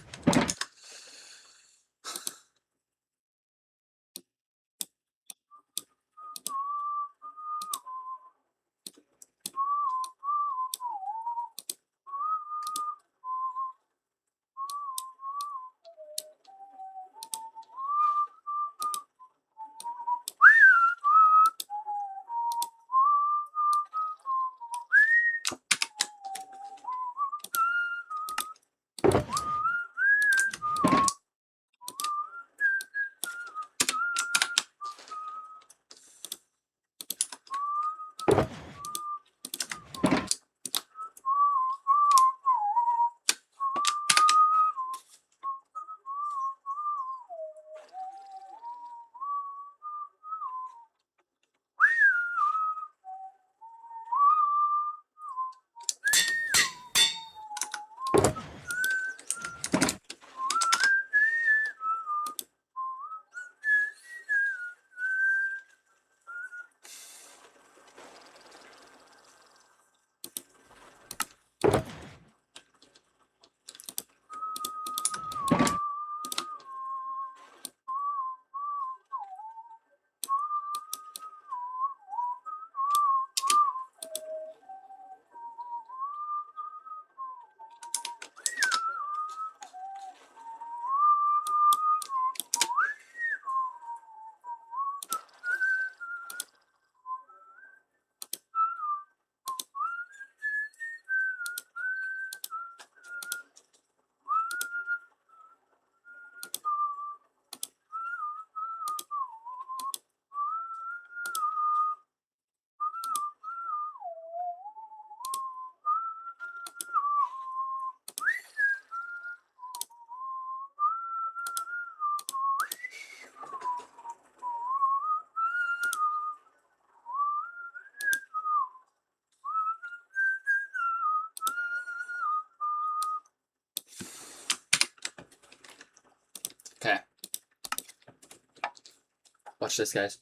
Watch this, guys.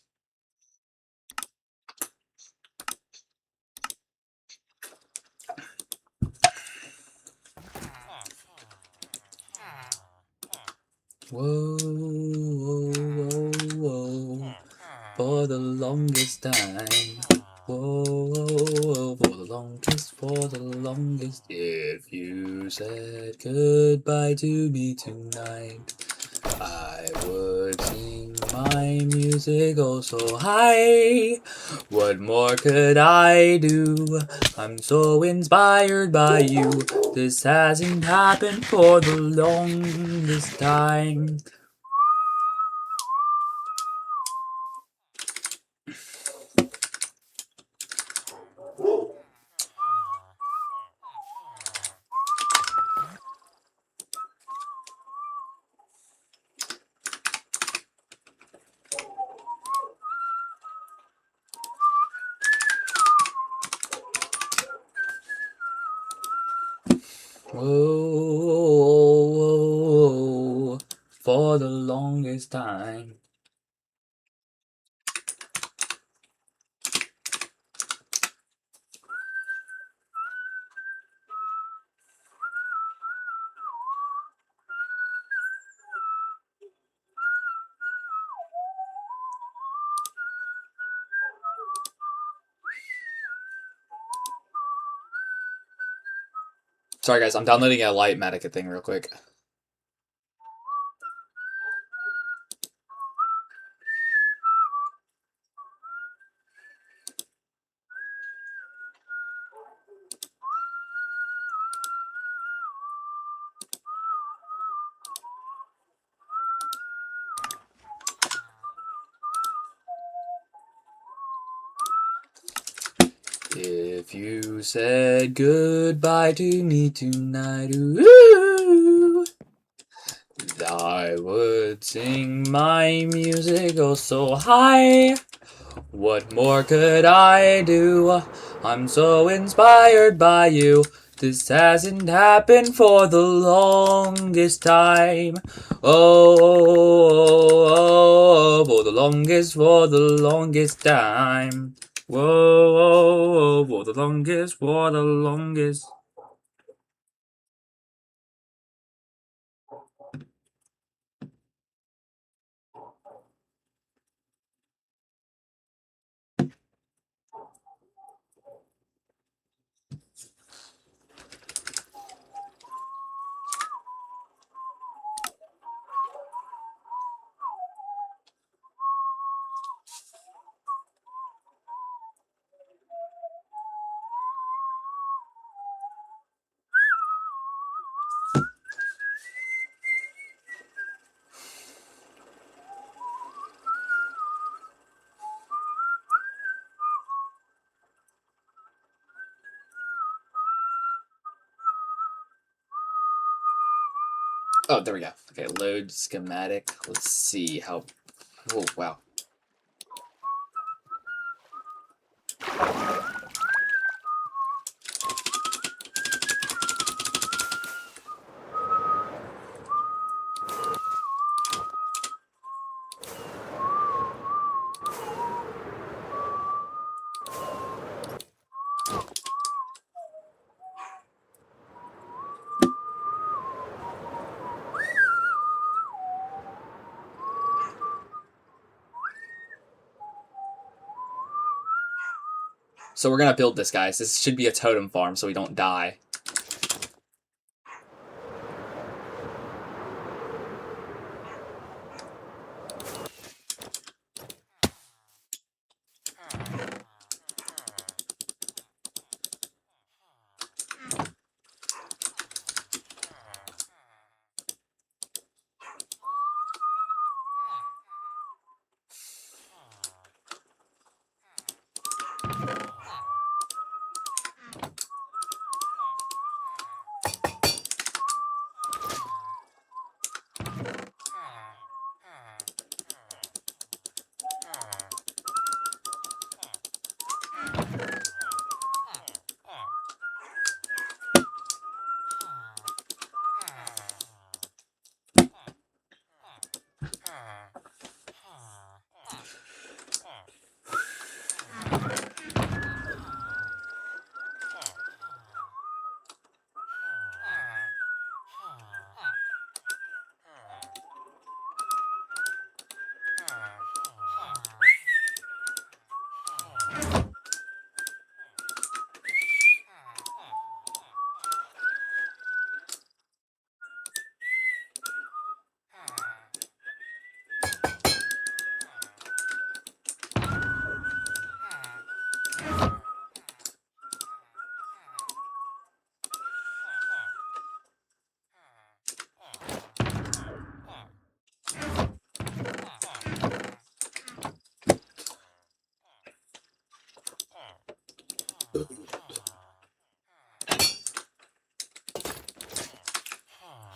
Whoa, whoa, whoa, whoa, for the longest time. Whoa, whoa, whoa, for the longest. If you said goodbye to me tonight, I would sing my music oh so high. What more could I do? I'm so inspired by you. This hasn't happened for the longest time. Whoa, for the longest time. Sorry guys, I'm downloading a Lightmatica thing real quick. If you said goodbye to me tonight, ooh, I would sing my music oh so high. What more could I do? I'm so inspired by you. This hasn't happened for the longest time. Oh, oh, oh, for the longest time. Whoa, oh, oh, for the longest. Oh, there we go. Okay, load schematic. Let's see how. Oh, wow. So we're gonna build this, guys. This should be a totem farm so we don't die.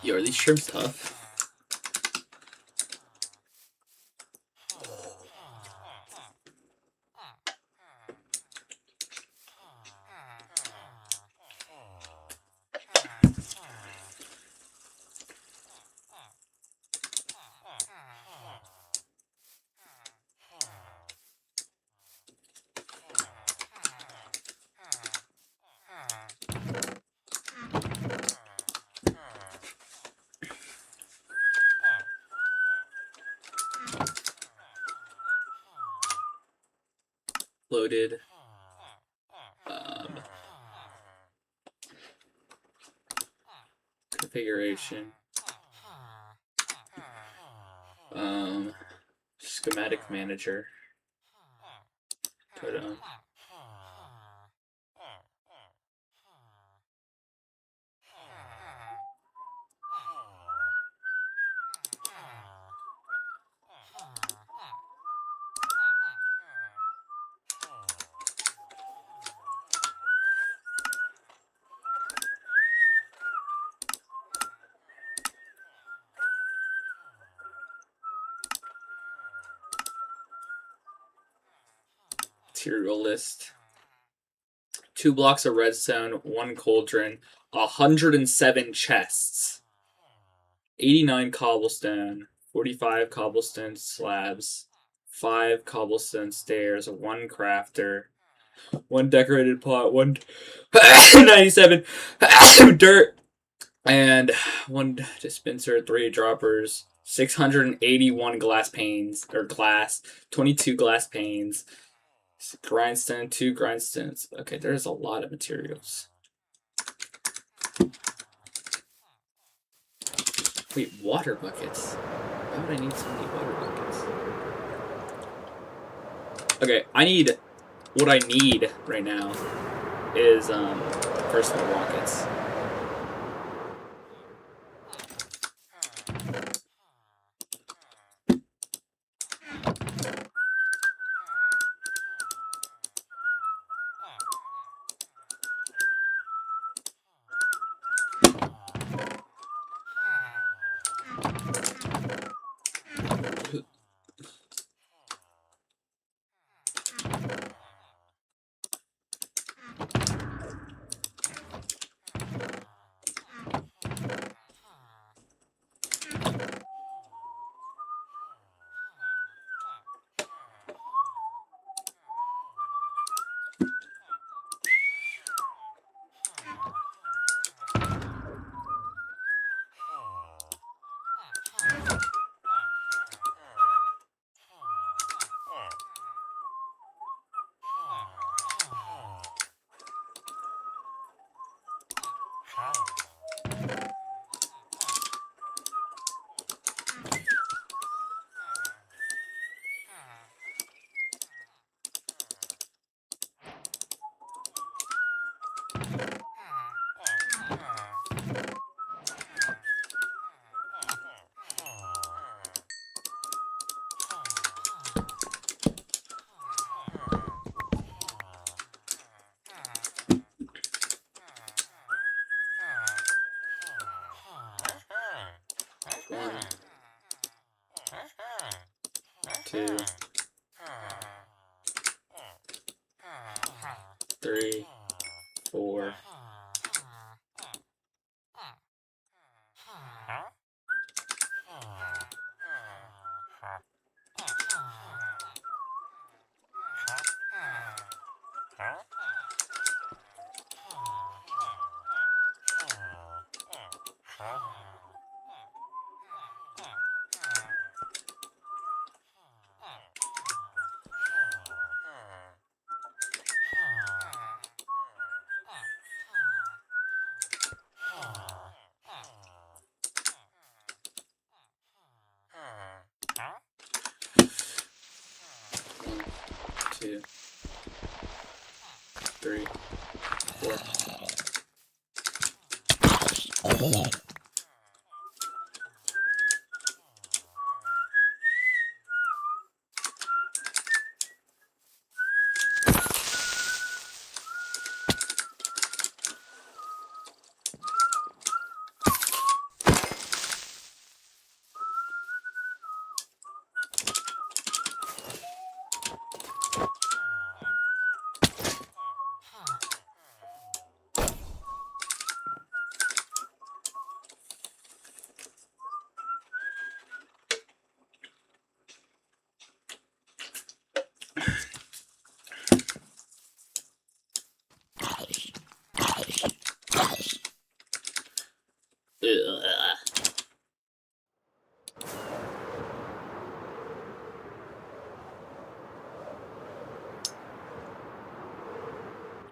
Yo, are these shrimps tough? Loaded. Configuration. Schematic manager. Put on. Material list. 2 blocks of redstone, 1 cauldron, 107 chests, 89 cobblestone, 45 cobblestone slabs, 5 cobblestone stairs, 1 crafter, 1 decorated pot, 1 97 dirt, and 1 dispenser, 3 droppers, 681 glass panes, or glass, 22 glass panes, grindstone, 2 grindstones. Okay, there's a lot of materials. Wait, water buckets? Why would I need so many water buckets? Okay, what I need right now is, first of all, rockets. One, 2, 3, 4. Two, 3, 4.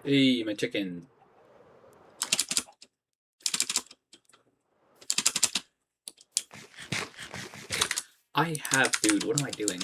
Hey, my chicken. I have food. What am I doing?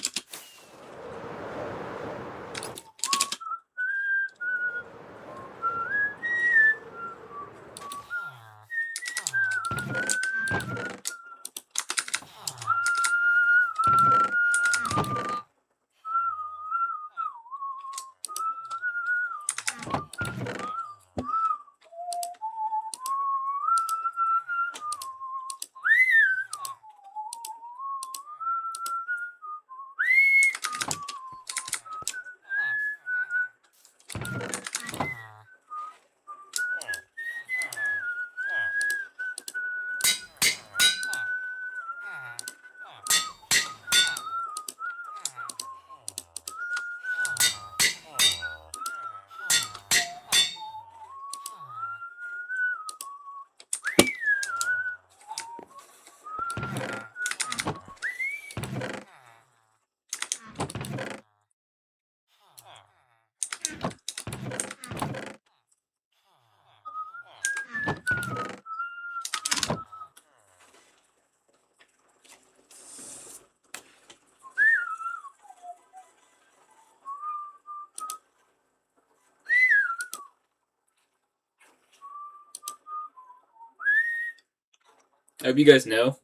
I hope you guys know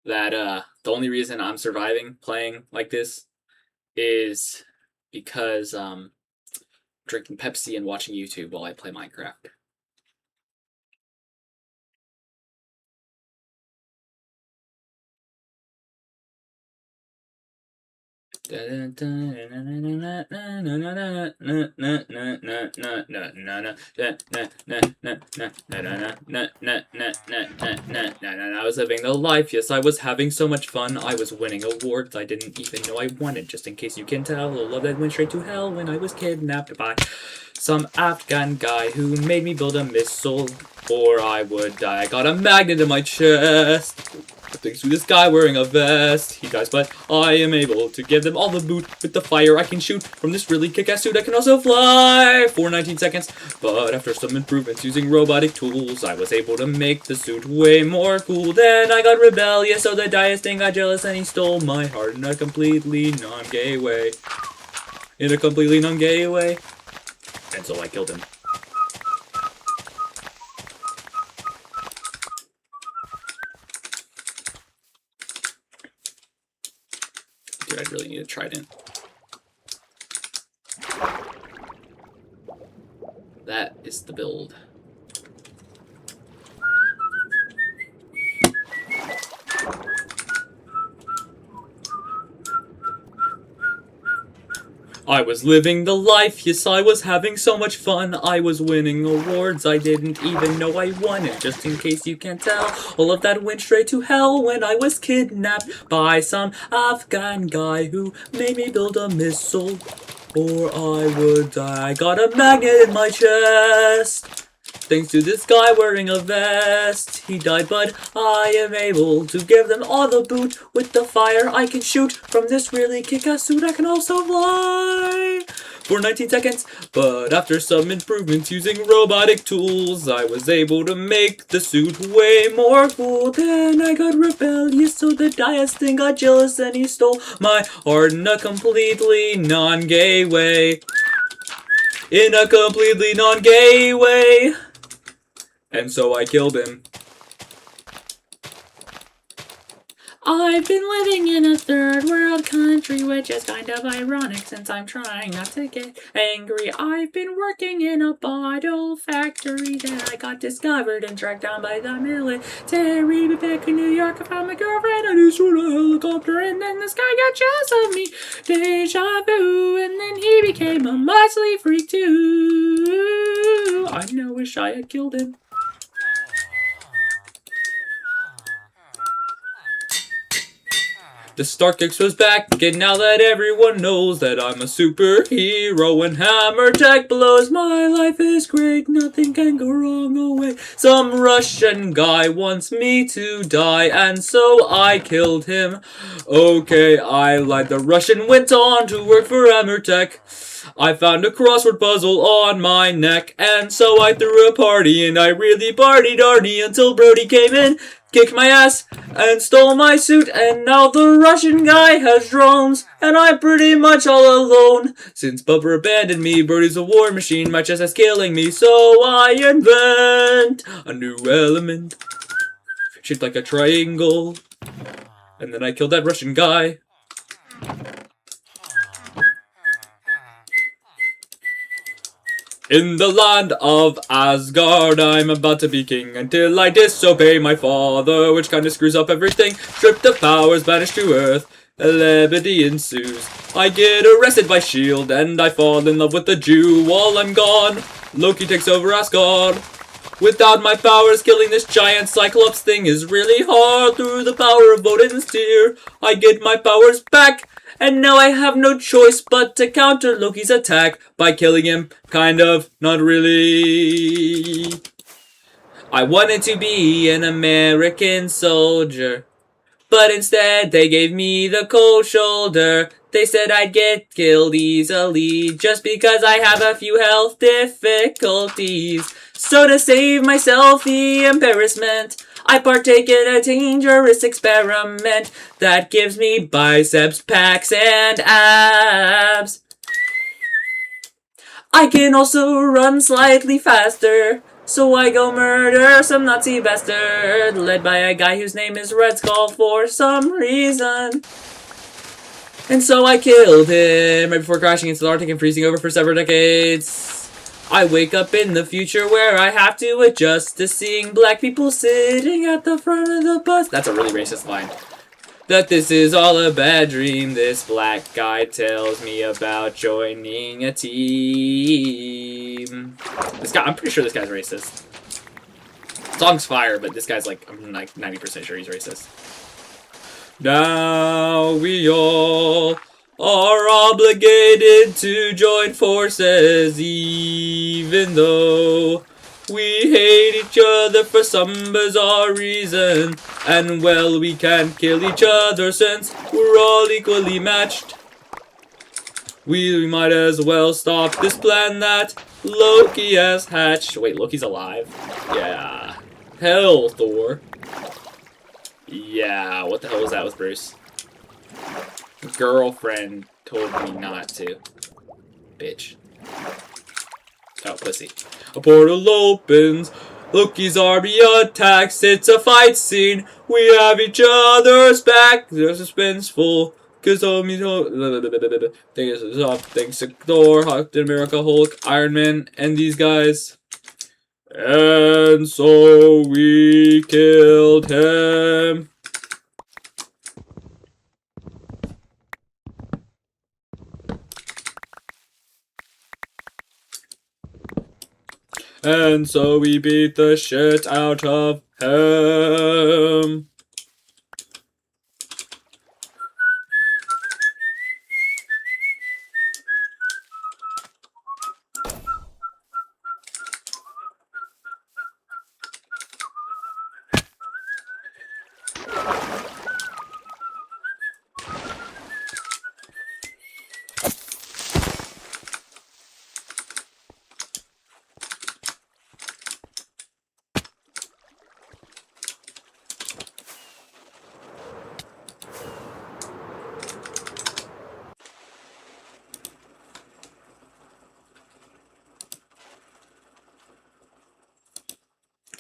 that the only reason I'm surviving playing like this is because drinking Pepsi and watching YouTube while I play Minecraft. I was living the life, yes, I was having so much fun. I was winning awards I didn't even know I wanted. Just in case you can tell, a love that went straight to hell when I was kidnapped by some Afghan guy who made me build a missile, or I would die. I got a magnet in my chest. Thanks to this guy wearing a vest. He dies, but I am able to give them all the boot with the fire I can shoot. From this really kick-ass suit, I can also fly for 19 seconds. But after some improvements using robotic tools, I was able to make the suit way more cool. Then I got rebellious, so the Diasting got jealous, and he stole my heart in a completely non-gay way. In a completely non-gay way. And so I killed him. Dude, I really need a trident. That is the build. I was living the life, yes, I was having so much fun. I was winning awards I didn't even know I won. And just in case you can't tell, all of that went straight to hell when I was kidnapped by some Afghan guy who made me build a missile, or I would die. I got a magnet in my chest. Thanks to this guy wearing a vest. He died, but I am able to give them all the boot with the fire I can shoot. From this really kick-ass suit, I can also fly for 19 seconds. But after some improvements using robotic tools, I was able to make the suit way more cool. Then I got rebellious, so the Diasting got jealous, and he stole my heart in a completely non-gay way. in a completely non-gay way. And so I killed him. I've been living in a third world country, which is kind of ironic since I'm trying not to get angry. I've been working in a bottle factory, then I got discovered and tracked down by the military. But back in New York, I found my girlfriend on his sort of helicopter, and then this guy got jealous of me. Deja vu, and then he became a muscly freak too. I now wish I had killed him. The StarkX was back, and now that everyone knows that I'm a superhero, when hammer tech blows, my life is great, nothing can go wrong, oh wait. Some Russian guy wants me to die, and so I killed him. Okay, I lied, the Russian went on to work for hammer tech. I found a crossword puzzle on my neck, and so I threw a party, and I really partied Arnie until Brody came in, kicked my ass, and stole my suit, and now the Russian guy has drones, and I'm pretty much all alone. Since Bubba abandoned me, Brody's a war machine, my chest is killing me, so I invent a new element, shaped like a triangle, and then I killed that Russian guy. In the land of Asgard, I'm about to be king until I disobey my father, which kinda screws up everything. Stripped of powers, banished to Earth, a levity ensues. I get arrested by S.H.I.E.L.D. and I fall in love with the Jew. While I'm gone, Loki takes over Asgard. Without my powers, killing this giant Cyclops thing is really hard. Through the power of Odin's tear, I get my powers back. And now I have no choice but to counter Loki's attack by killing him. Kind of, not really. I wanted to be an American soldier, but instead they gave me the cold shoulder. They said I'd get killed easily just because I have a few health difficulties. So to save myself the embarrassment, I partake in a dangerous experiment that gives me biceps, pecs, and abs. I can also run slightly faster, so I go murder some Nazi bastard, led by a guy whose name is Red Skull for some reason. And so I killed him right before crashing into the Arctic and freezing over for several decades. I wake up in the future where I have to adjust to seeing black people sitting at the front of the bus. That's a really racist line. That this is all a bad dream, this black guy tells me about joining a team. This guy, I'm pretty sure this guy's racist. The song's fire, but this guy's like, I'm like 90% sure he's racist. Now we all are obligated to join forces, even though we hate each other for some bizarre reason. And well, we can't kill each other since we're all equally matched. We might as well stop this plan that Loki has hatched. Wait, Loki's alive? Yeah. Hell, Thor. Yeah, what the hell was that with Bruce? Girlfriend told me not to. Bitch. Oh, pussy. A portal opens. Loki's army attacks. It's a fight scene. We have each other's back. They're suspenseful. Cause homies thanks to Thor, Captain America, Hulk, Iron Man, and these guys. And so we killed him. And so we beat the shit out of him.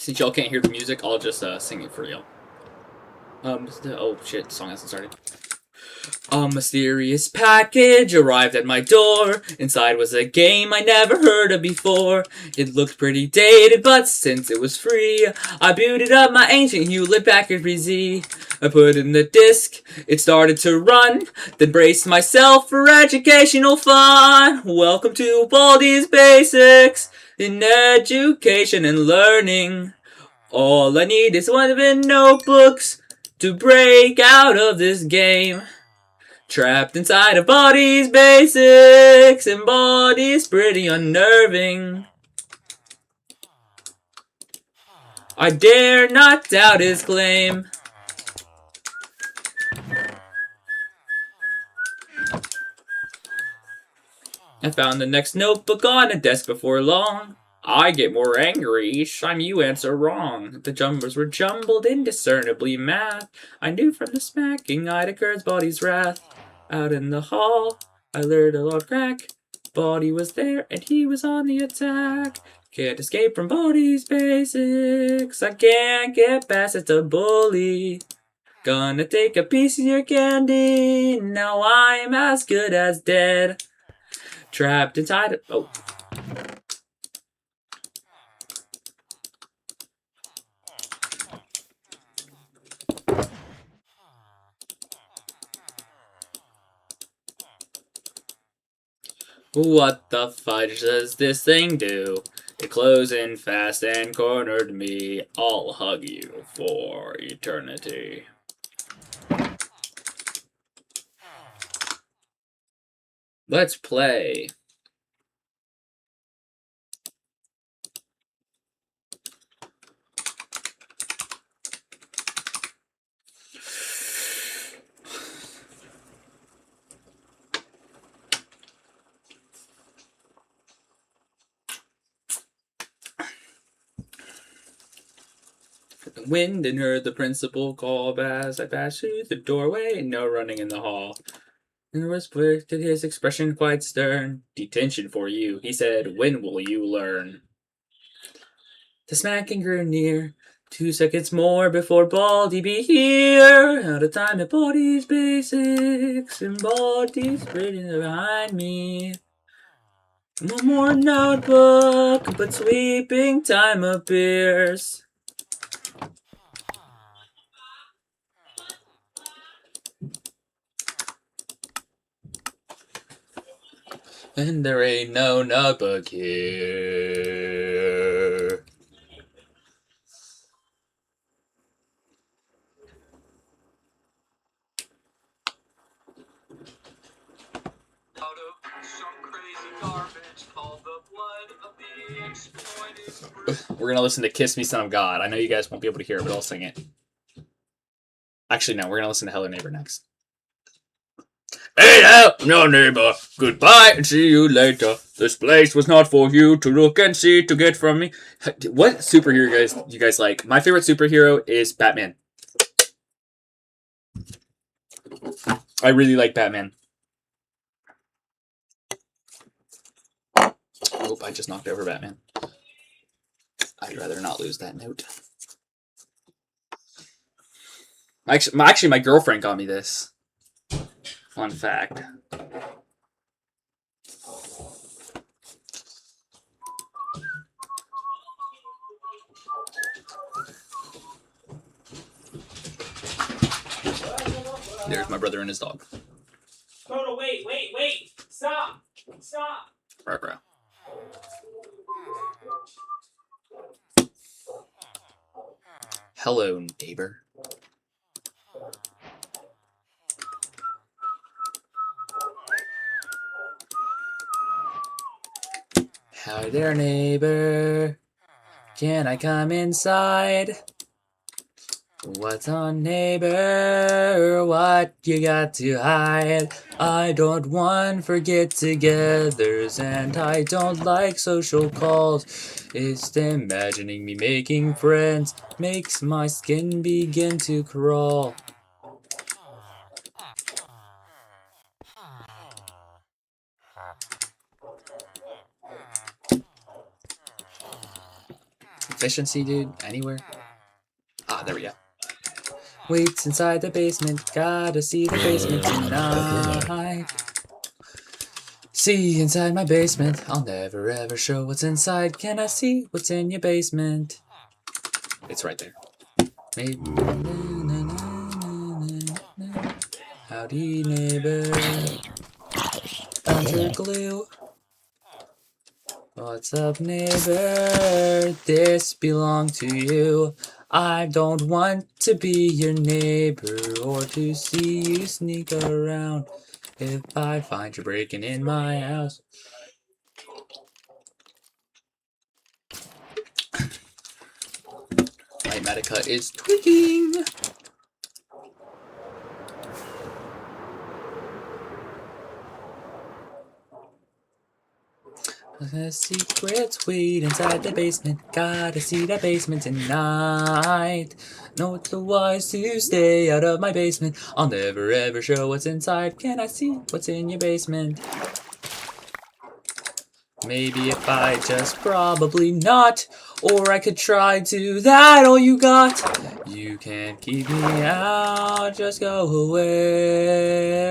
Since y'all can't hear the music, I'll just sing it for y'all. Oh shit, the song hasn't started. A mysterious package arrived at my door. Inside was a game I never heard of before. It looked pretty dated, but since it was free, I booted up my ancient Hewlett-Packard PZ. I put in the disc, it started to run, then braced myself for educational fun. Welcome to Baldi's Basics in education and learning. All I need is one of the notebooks to break out of this game. Trapped inside of Baldi's Basics, and Baldi's pretty unnerving. I dare not doubt his claim. I found the next notebook on a desk before long. I get more angry each time you answer wrong. The numbers were jumbled, indiscernibly math. I knew from the smacking I'd occurred Baldi's wrath. Out in the hall, I learned a lot of crack. Baldi was there, and he was on the attack. Can't escape from Baldi's Basics. I can't get past it, a bully. Gonna take a piece of your candy. Now I'm as good as dead. Trapped inside. Oh. What the fudge does this thing do? It closed in fast and cornered me. I'll hug you for eternity. Let's play. The wind and heard the principal call as I passed through the doorway, no running in the hall. And whispered his expression quite stern. Detention for you, he said, when will you learn? The smacking grew near. 2 seconds more before Baldi be here. Out of time at Baldi's Basics, and Baldi's waiting behind me. One more notebook, but sweeping time appears. And there ain't no notebook here. Out of some crazy garbage called the blood of the exploited brute. We're gonna listen to Kiss Me Son of God. I know you guys won't be able to hear it, but I'll sing it. Actually, no, we're gonna listen to Hello Neighbor next. Hey now, no neighbor, goodbye and see you later. This place was not for you to look and see to get from me. What superhero you guys like? My favorite superhero is Batman. I really like Batman. Oh, I just knocked over Batman. I'd rather not lose that note. Actually, my girlfriend got me this. Fun fact. There's my brother and his dog. Toto, wait. Stop. Right, bro. Hello, neighbor. Hi there, neighbor. Can I come inside? What's on, neighbor? What you got to hide? I don't want for get-togethers, and I don't like social calls. It's imagining me making friends makes my skin begin to crawl. efficiency, dude. Anywhere. Ah, there we go. Waits inside the basement. Gotta see the basement tonight. See inside my basement. I'll never ever show what's inside. Can I see what's in your basement? It's right there. Maybe. Howdy, neighbor. Found your glue. What's up, neighbor? This belongs to you. I don't want to be your neighbor or to see you sneak around. If I find you breaking in my house. My Medica is tweaking. A secret suite inside the basement. Gotta see that basement tonight. No, it's wise to stay out of my basement. I'll never ever show what's inside. Can I see what's in your basement? Maybe if I just probably not. Or I could try to. That all you got? You can't keep me out. Just go away.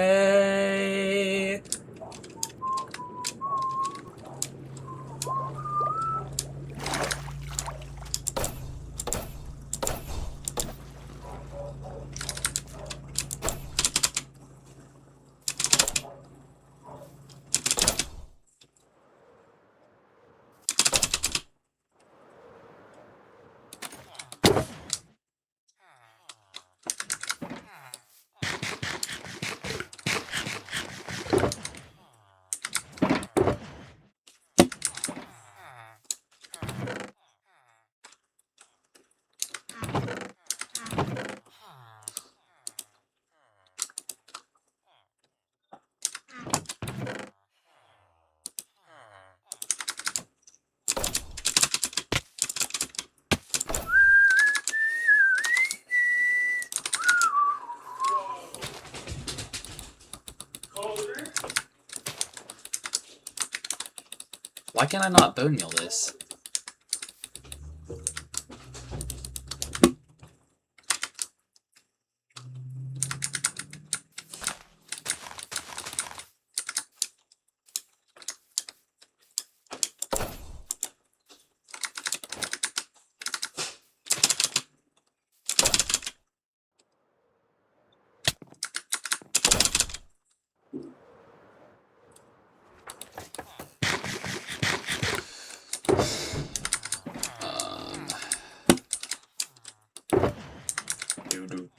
Why can I not bone meal this?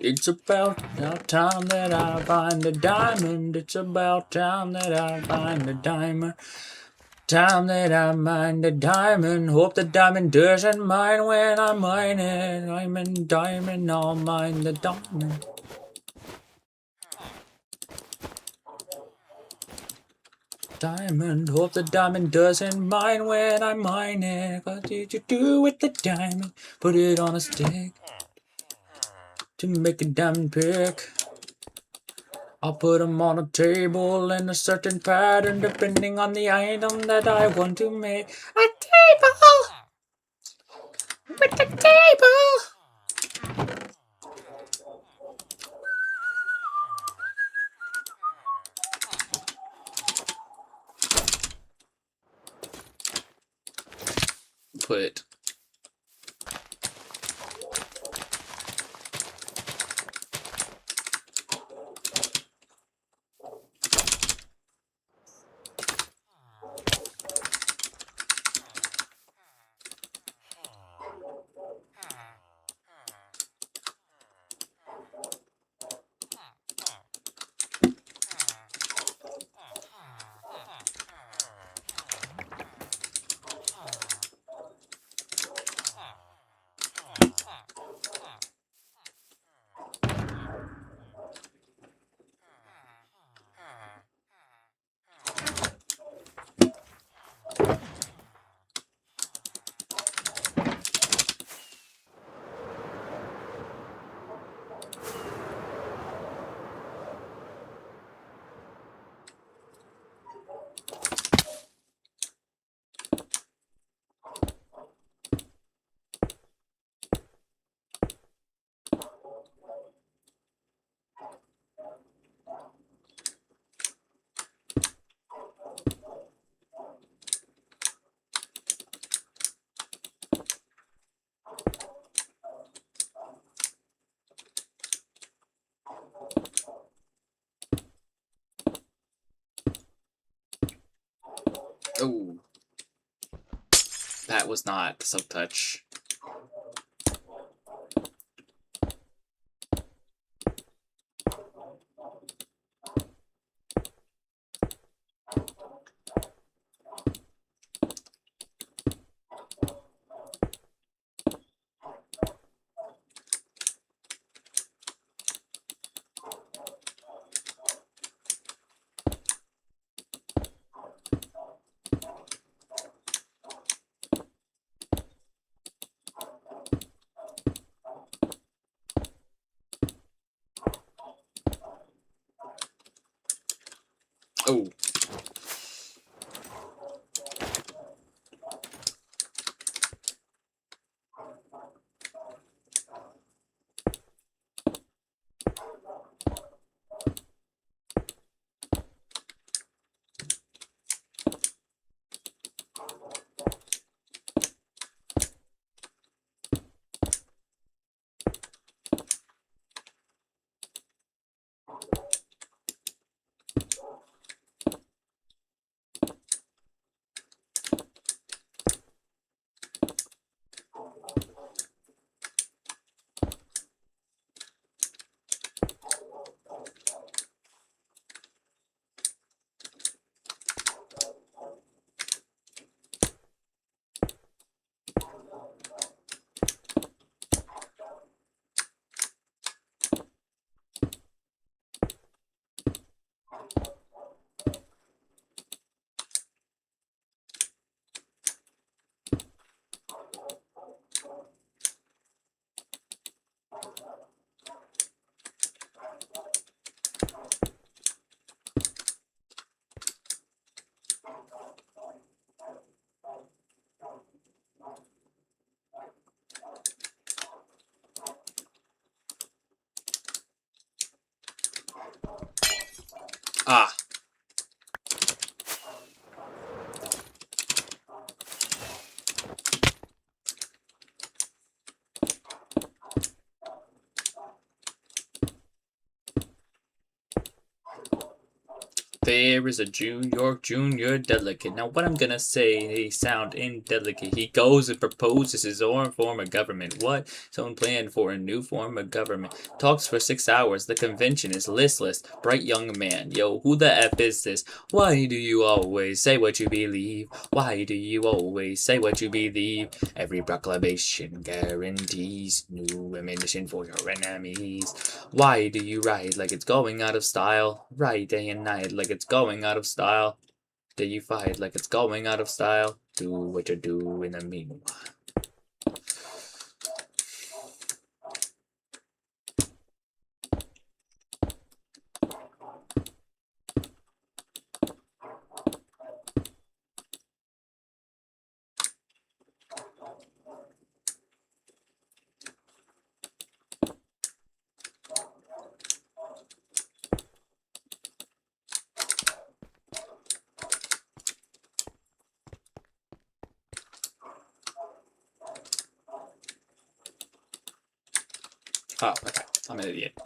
It's about time that I find a diamond. It's about time that I find a diamond. Time that I mine a diamond. Hope the diamond doesn't mind when I mine it. I'm a diamond, I'll mine the diamond. Diamond, hope the diamond doesn't mind when I mine it. What did you do with the diamond? Put it on a stick to make a diamond pick. I'll put them on a table in a certain pattern depending on the item that I want to make. A table! With a table! Put Oh, that was not silk touch. Oh. Ah. There is a York Junior delegate. Now, what I'm gonna say, they sound indelicate. He goes and proposes his own form of government. What? His own plan for a new form of government. Talks for 6 hours. The convention is listless. Bright young man. Yo, who the F is this? Why do you always say what you believe? Why do you always say what you believe? Every proclamation guarantees new ammunition for your enemies. Why do you write like it's going out of style? Write day and night like it's going out of style. Do you fight like it's going out of style? Do what you do in the meanwhile. Oh, okay. I'm an idiot.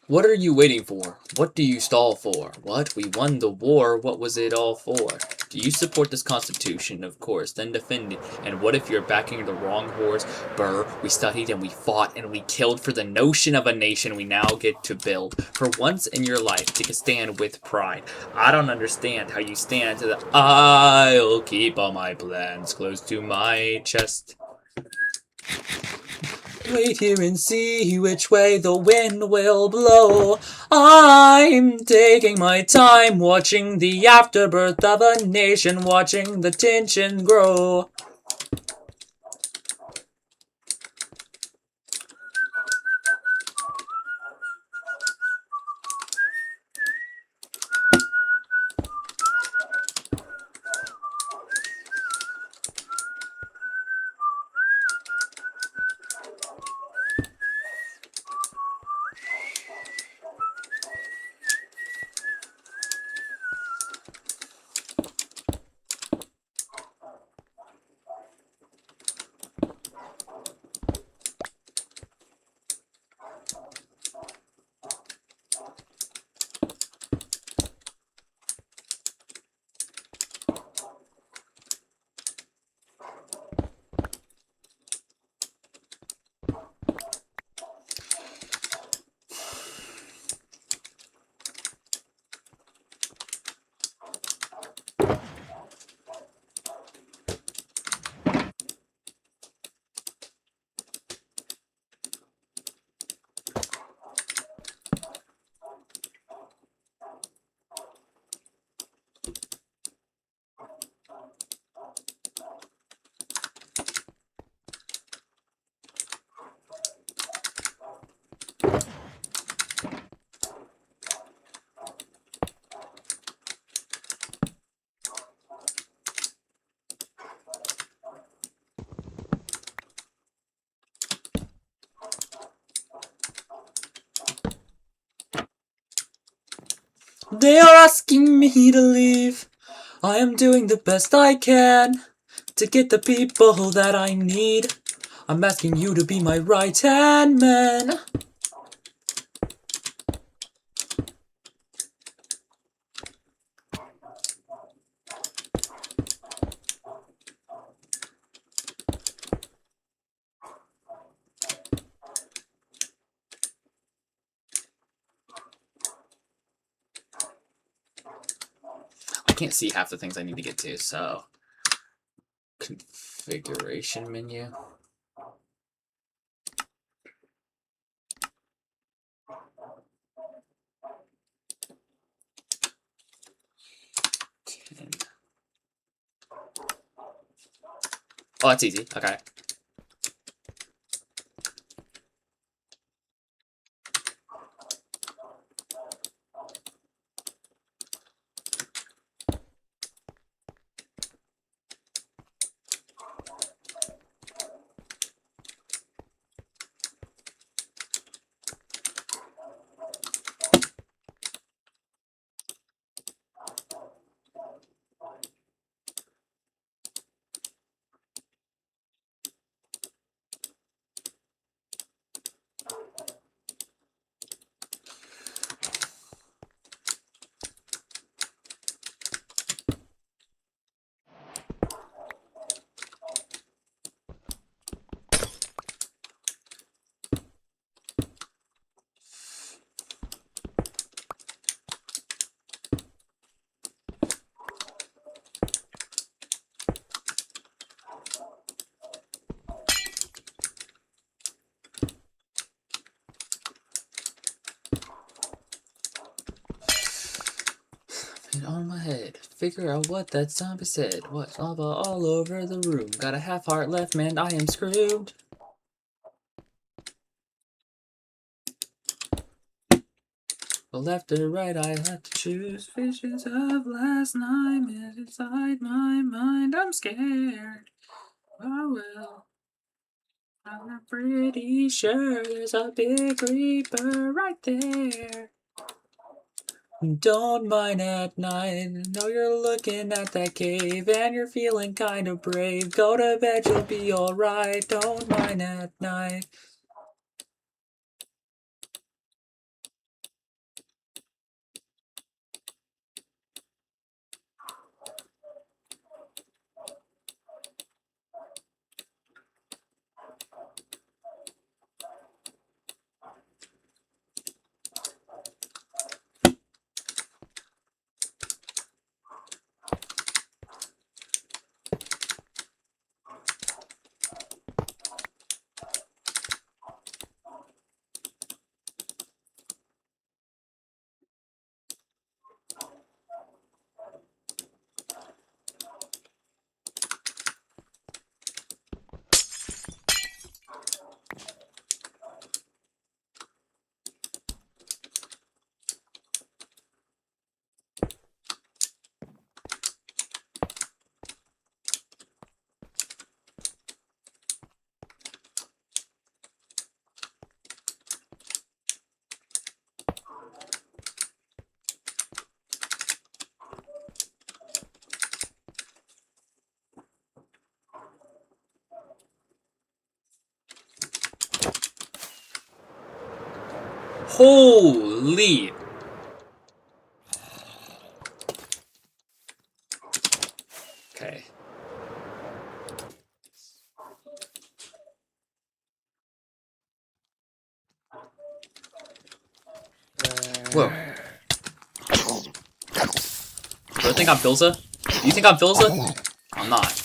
What are you waiting for? What do you stall for? What? We won the war. What was it all for? Do you support this constitution? Of course. Then defend it. And what if you're backing the wrong horse? Brr, we studied and we fought and we killed for the notion of a nation we now get to build. For once in your life, take a stand with pride. I don't understand how you stand to the... I'll keep all my plans close to my chest. Wait here and see which way the wind will blow. I'm taking my time watching the afterbirth of a nation, watching the tension grow. They are asking me to leave. I am doing the best I can to get the people that I need. I'm asking you to be my right-hand man. I can't see half the things I need to get to, so configuration menu. Oh, that's easy. Okay. On my head, figure out what that zombie said. What lava all over the room? Got a half heart left, man. I am screwed. Well, left or right, I have to choose. Visions of last night inside my mind. I'm scared. Oh well. I'm pretty sure there's a big reaper right there. Don't mind at night. Know you're looking at that cave and you're feeling kind of brave. Go to bed, you'll be alright. Don't mind at night. Holy! Okay. Whoa. Do I think I'm Filza? Do you think I'm Filza? I'm not.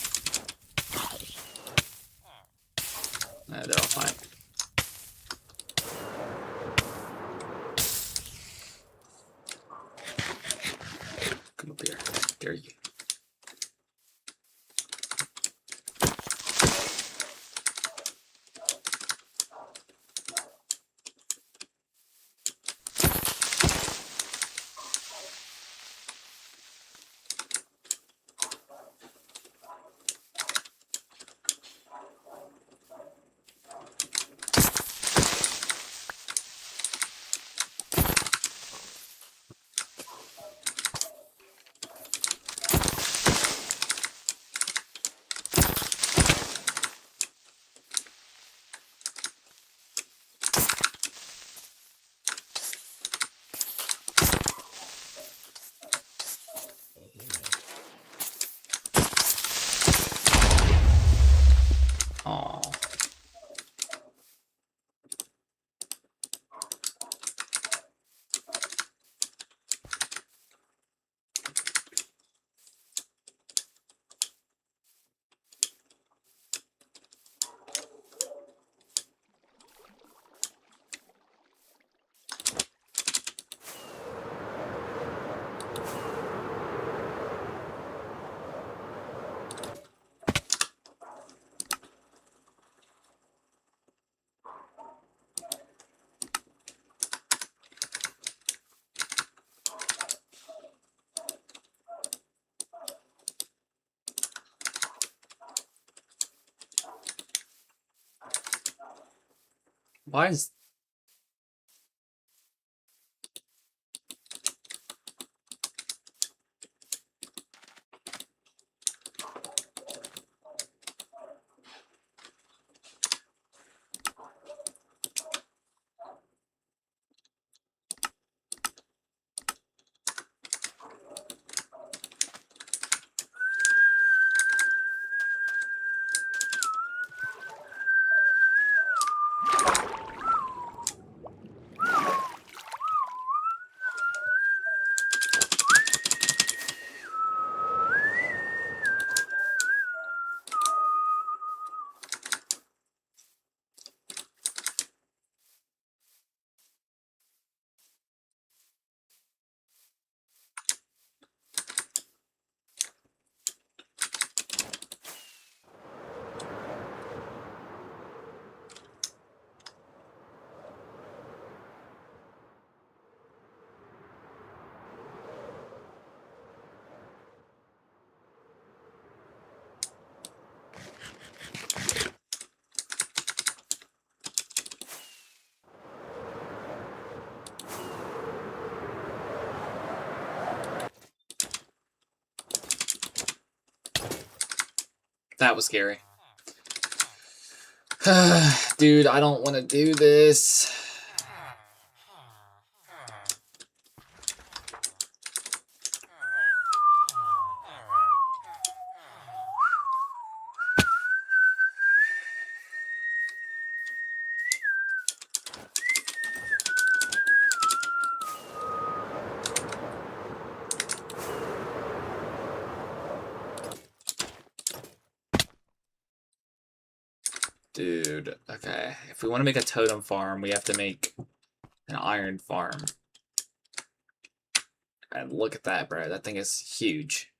They're all fine. Come up here. Dare you. Why is... That was scary. Dude, I don't want to do this. Dude, okay. If we want to make a totem farm, we have to make an iron farm. And look at that, bro. That thing is huge.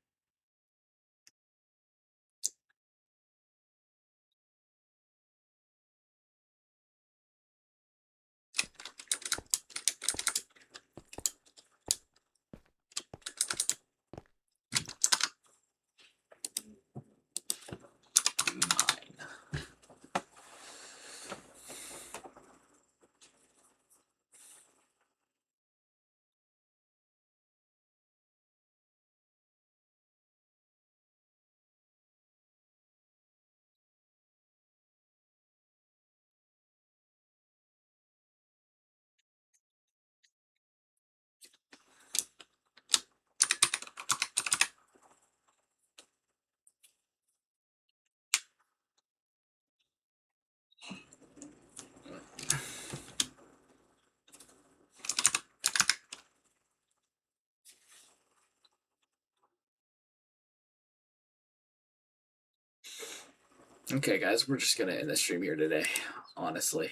Okay, guys, we're just gonna end the stream here today, honestly.